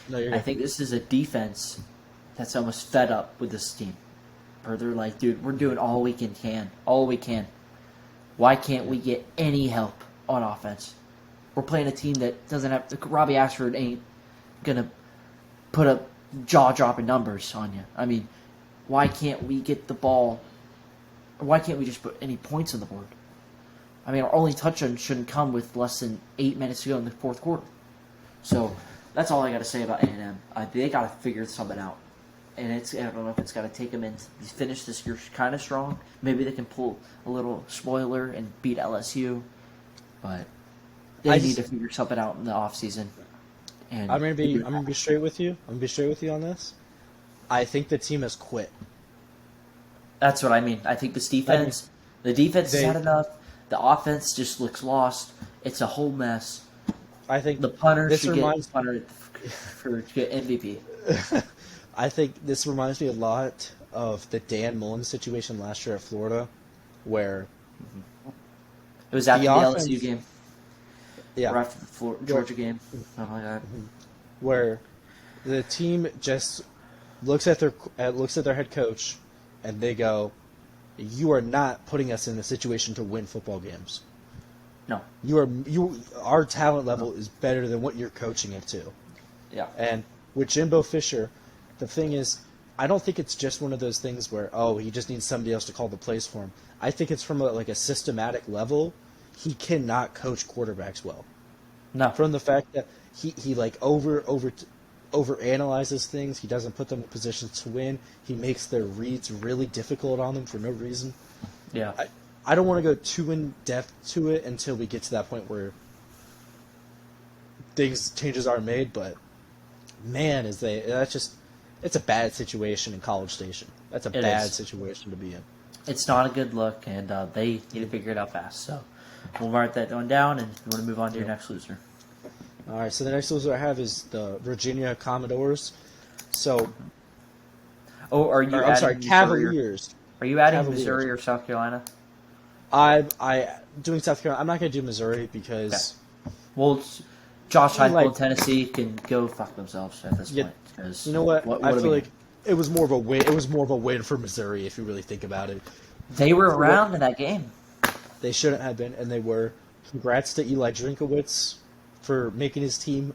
No, you're I good. think this is a defense that's almost fed up with this team. Or they're like, dude, we're doing all we can. Why can't we get any help on offense? We're playing a team that doesn't have. Robbie Ashford ain't gonna put up jaw-dropping numbers on you. I mean, why can't we get the ball? Why can't we just put any points on the board? I mean, our only touchdown shouldn't come with less than 8 minutes to go in the 4th quarter. So that's all I got to say about A&M. They got to figure something out, and I don't know if it's got to take them in. Finish this year kind of strong. Maybe they can pull a little spoiler and beat LSU, but they need to figure something out in the offseason. And I'm gonna be straight with you. I'm gonna be straight with you on this. I think the team has quit. That's what I mean. I think this defense, the defense has had enough. The offense just looks lost. It's a whole mess. I think The punter this should get reminds punted for MVP. I think this reminds me a lot of the Dan Mullen situation last year at Florida, where It was after the offense- LSU game, yeah, or after the Georgia game, something like that. where the team just looks at their head coach and they go, "You are not putting us in a situation to win football games. No, Our talent level is better than what you're coaching it to." yeah, And with Jimbo Fisher, the thing is, I don't think it's just one of those things where, he just needs somebody else to call the plays for him. I think it's from a systematic level. He cannot coach quarterbacks well. no. From the fact that he like over analyzes things, he doesn't put them in positions to win. He makes their reads really difficult on them for no reason. Yeah, I don't want to go too in depth to it until we get to that point where changes are made, but man, it's a bad situation in College Station. That's a bad situation to be in. it's not a good look, and they need to figure it out fast. So we'll mark that one down, and you want to move on to your next loser. All right, so the next loser I have is the Virginia Commodores. So Oh, are you Or I'm adding sorry, Missouri? Cavaliers. Are you adding Cavaliers. Missouri or South Carolina? I doing South Carolina. I'm not going to do Missouri because Well, Josh Heupel Like- and Tennessee can go fuck themselves at this Yeah, point. 'Cause you know what? I do feel we like need? it was more of a win. It was more of a win for Missouri if you really think about it. They were around in that game. They shouldn't have been, and they were. Congrats to Eli Drinkowitz for making his team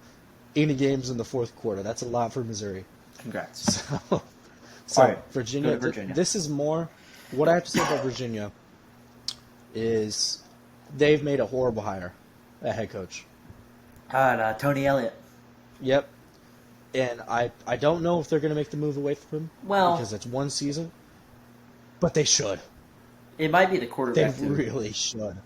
80 games in the fourth quarter. That's a lot for Missouri. Congrats. So All right, Virginia, go to Virginia. This is more. What I have to say about Virginia is they've made a horrible hire, a head coach. Tony Elliott. Yep. And I don't know if they're going to make the move away from him. Well- because it's one season. But they should. It might be the They quarterback. too. really should.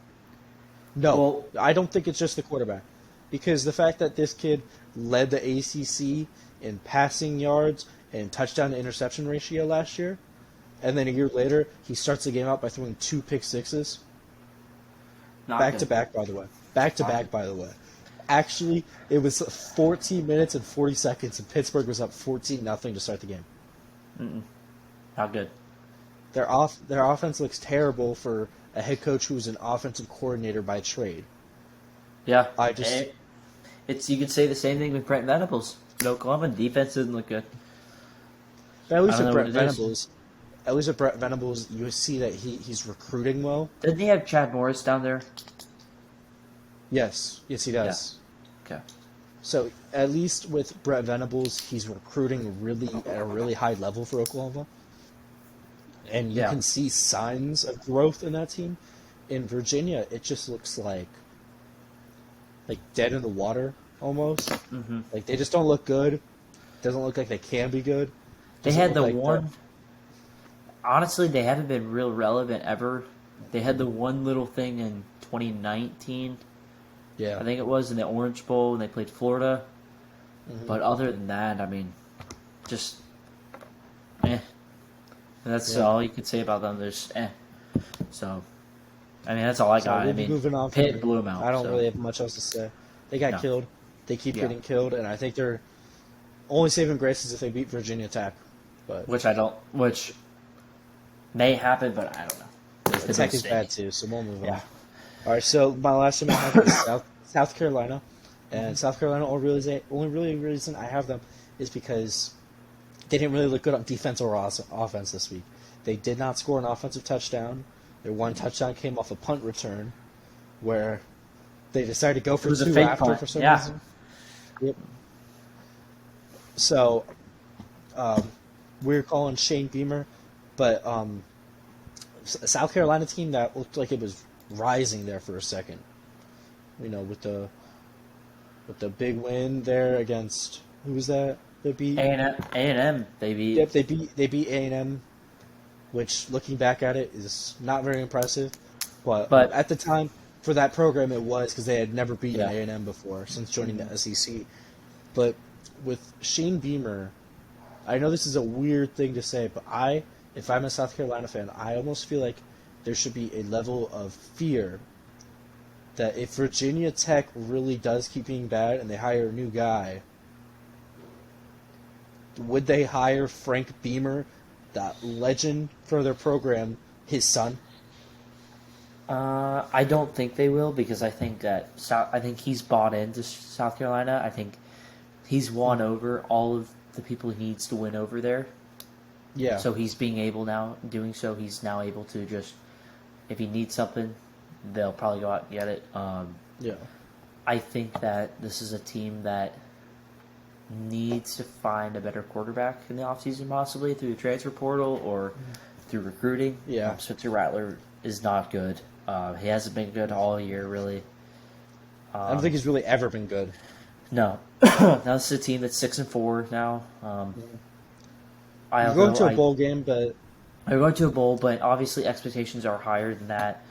No, Well- I don't think it's just the quarterback. Because the fact that this kid led the ACC in passing yards and touchdown to interception ratio last year, and then a year later, he starts the game out by throwing 2 pick sixes. Not Back good. to back, by the way. Back to back, by the way. Actually, it was 14 minutes and 40 seconds, and Pittsburgh was up 14-0 to start the game. Not good. Their offense looks terrible for a head coach who's an offensive coordinator by trade. Yeah. I just- It's you could say the same thing with Brent Venables. In Oklahoma, defense didn't look good. But at least I don't with know Brett what it is. Venables, you see that he's recruiting well. Didn't he have Chad Morris down there? Yes, he does. Okay. So at least with Brett Venables, he's recruiting really at a really high level for Oklahoma, and you Yeah. can see signs of growth in that team. In Virginia, it just looks like dead in the water almost. Mm-hmm. Like they just don't look good. Doesn't look like they can be good. They Doesn't had look the like one. Honestly, they haven't been real relevant ever. They had the one little thing in 2019, Yeah, I think it was, in the Orange Bowl when they played Florida. Mhm. But other than that, I mean, just And that's Yeah. all you could say about them. There's So, I mean, that's all I So got. we'll I be mean, moving on. Pitt from blew them out. I don't so. really have much else to say. They got No. killed. They keep Yeah. getting killed, and I think they're only saving grace is if they beat Virginia Tech. But Which may happen, but I don't know. It's the Tech big is state. bad too, so we'll move on. Yeah. All right, so my last team I have is South Carolina, and South Carolina. Only really reason I have them is because they didn't really look good on defense or offense this week. They did not score an offensive touchdown. Their one touchdown came off a punt return, where they decided to go for It was a two fake after punt. for some Yeah. reason. Yep. So, we're calling Shane Beamer, but a South Carolina team that looked like it was rising there for a second. You know, with the big win there against who was that? They beat A&M, they beat. Yep, they beat A&M, which looking back at it is not very impressive. But at the time for that program it was because they had never beaten Yeah. A&M before since joining the SEC. But with Shane Beamer, I know this is a weird thing to say, but if I'm a South Carolina fan, I almost feel like there should be a level of fear that if Virginia Tech really does keep being bad and they hire a new guy, would they hire Frank Beamer, that legend for their program, his son? I don't think they will because I think that I think he's bought into South Carolina. I think he's won over all of the people he needs to win over there. Yeah. So he's doing so. He's now able to just, if he needs something, they'll probably go out and get it. Yeah. I think that this is a team that needs to find a better quarterback in the offseason, possibly through the transfer portal or through recruiting. Yeah. Spencer Rattler is not good. He hasn't been good all year, really. I don't think he's really ever been good. No. Now this is a team that's 6-4 now. You're going to a bowl game, but They're going to a bowl, but obviously expectations are higher than that.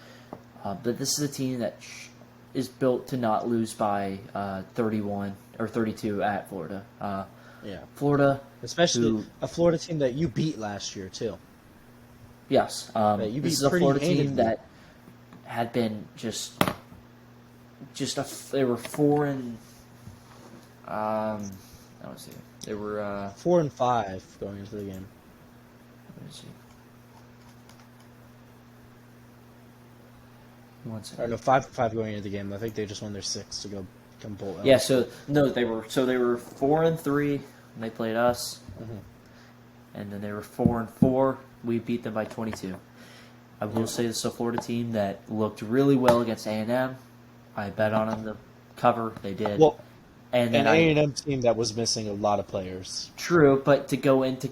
But this is a team that is built to not lose by 31 or 32 at Florida. yeah, Florida, especially a Florida team that you beat last year too. yes. You beat This is a pretty Florida team handedly. that had been they were 4 and let me see. They were 4-5 going into the game. Let me see. 1 Or second. no, 5-5 going into the game. I think they just won their 6th to go come bolt out. Yeah, so no, they were 4-3 when they played us, and then they were 4-4. We beat them by 22. I will say this is a Florida team that looked really well against A&M. I bet on them to cover. They did. Well, and then an A&M team that was missing a lot of players. True, but to go into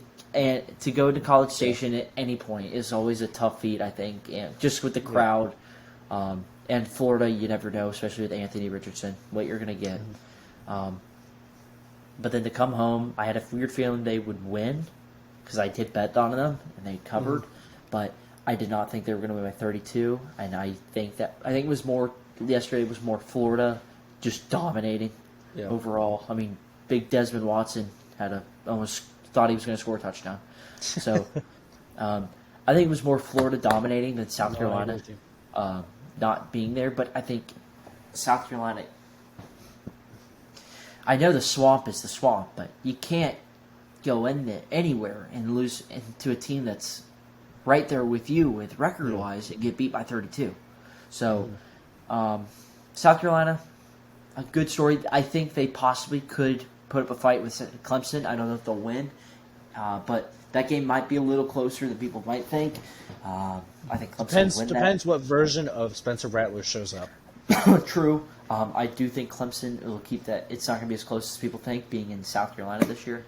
College Station at any point is always a tough feat. I think, and just with the crowd. And Florida, you never know, especially with Anthony Richardson, what you're going to get. But then to come home, I had a weird feeling they would win because I did bet on them and they covered. But I did not think they were going to win by 32. And I think it was more yesterday was more Florida just dominating overall. I mean, big Desmond Watson almost thought he was going to score a touchdown. So I think it was more Florida dominating than South Carolina. Not being there, but I think South Carolina. I know the swamp is the swamp, but you can't go in there anywhere and lose to a team that's right there with you with record-wise and get beat by 32. So, South Carolina, a good story. I think they possibly could put up a fight with Clemson. I don't know if they'll win, but that game might be a little closer than people might think. I think Clemson will win depends what version of Spencer Rattler shows up. True. I do think Clemson will keep that. It's not going to be as close as people think, being in South Carolina this year.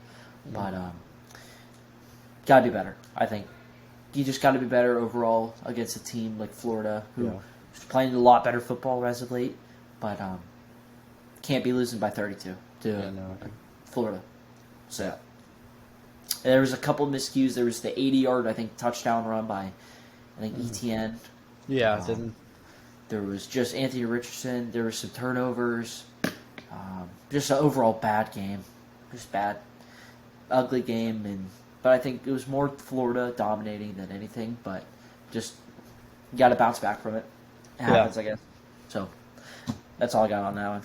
But got to be better. I think you just got to be better overall against a team like Florida, who is playing a lot better football as of late, but can't be losing by 32 to Florida. So there was a couple of miscues. There was the 80-yard, I think, touchdown run by, I think, ETN. Yeah, there was just Anthony Richardson. There were some turnovers. Just an overall bad game. Just bad. Ugly game. But I think it was more Florida dominating than anything. But just got to bounce back from it. It happens, I guess. So that's all I got on that one.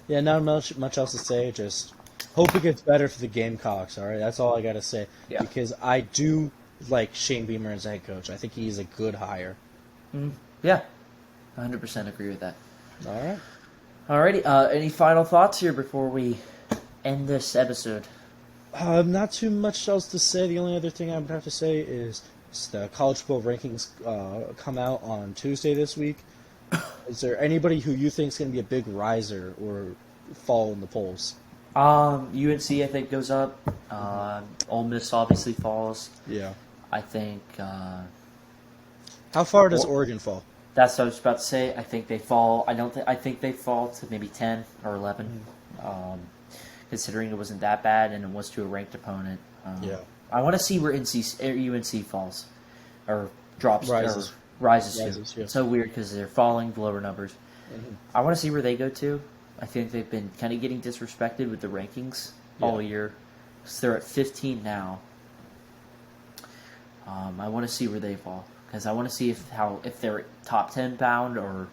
Yeah, not much else to say. Just hope it gets better for the Gamecocks, all right? That's all I got to say. Yeah. Because I do like Shane Beamer as head coach. I think he's a good hire. Yeah. 100% agree with that. All right. Alrighty. Any final thoughts here before we end this episode? Not too much else to say. The only other thing I would have to say is the college football rankings come out on Tuesday this week. Is there anybody who you think is going to be a big riser or fall in the polls? UNC, I think, goes up. Ole Miss obviously falls. Yeah. I think. How far does Oregon fall? That's what I was about to say. I think they fall. I think they fall to maybe 10 or 11. Considering it wasn't that bad and it was to a ranked opponent. I want to see where UNC falls or drops rises. Or rises to. Yeah. It's so weird because they're falling the lower numbers. I want to see where they go to. I think they've been kind of getting disrespected with the rankings all year. So they're at 15 now. I want to see where they fall because I want to see if they're top 10 bound or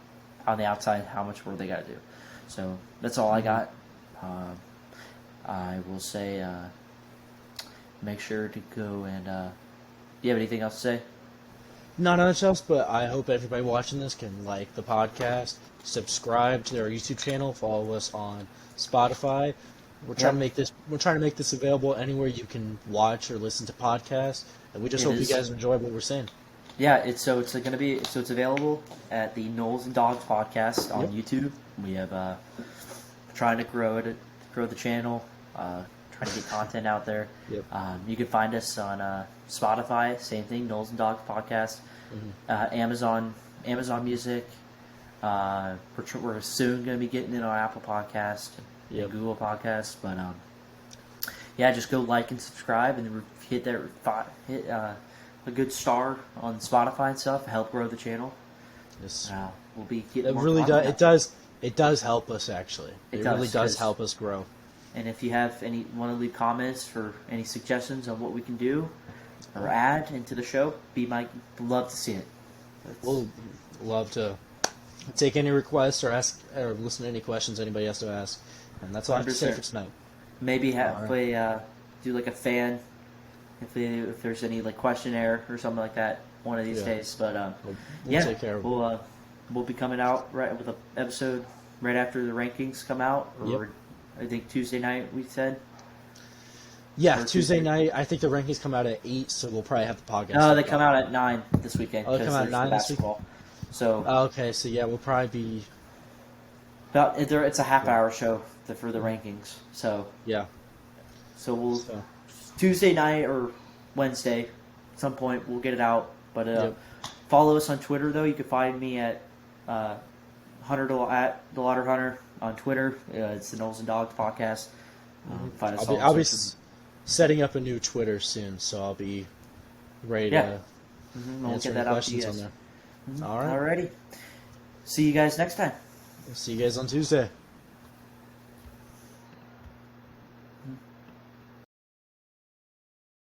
on the outside, how much work they got to do. So that's all I got. I will say, make sure to go and. Do you have anything else to say? Not much else, but I hope everybody watching this can like the podcast, subscribe to our YouTube channel, follow us on Spotify. We're trying to make this available anywhere you can watch or listen to podcasts, and we just hope you guys enjoy what we're saying. Yeah, it's available at the NOLES and DAWGS podcast on YouTube. We have trying to grow the channel, trying to get content out there. You can find us on Spotify, same thing, NOLES and DAWGS podcast. Amazon Music. We're soon going to be getting in our Apple Podcast and Google Podcast, but just go like and subscribe and hit a good star on Spotify and stuff. Help grow the channel. Yes. We'll be getting It more really content. It does help us actually. It really does help us grow. And if you want to leave comments for any suggestions on what we can do or add into the show, love to see it. We'll love to take any requests or ask or listen to any questions anybody has to ask. And that's all I have to say for tonight. Maybe do like a fan if there's any like questionnaire or something like that one of these days. But we'll take care of it. We'll be coming out right with an episode right after the rankings come out, or I think Tuesday night we said. Yeah, Tuesday night. I think the rankings come out at 8, so we'll probably have the podcast. No, they come out at 9 this weekend. Oh, they come out at 9 this week? So. Okay, so yeah, we'll probably be. It's a half-hour show for the rankings. So. Yeah. So Tuesday night or Wednesday, at some point we'll get it out. But follow us on Twitter though. You can find me at Hunter at the Lauder Hunter on Twitter. It's the Knowles and Dogs podcast. Find us I'll be setting up a new Twitter soon, so I'll be ready to we'll answer get that any out to you questions guys. on there. All right. Alrighty. See you guys next time. See you guys on Tuesday.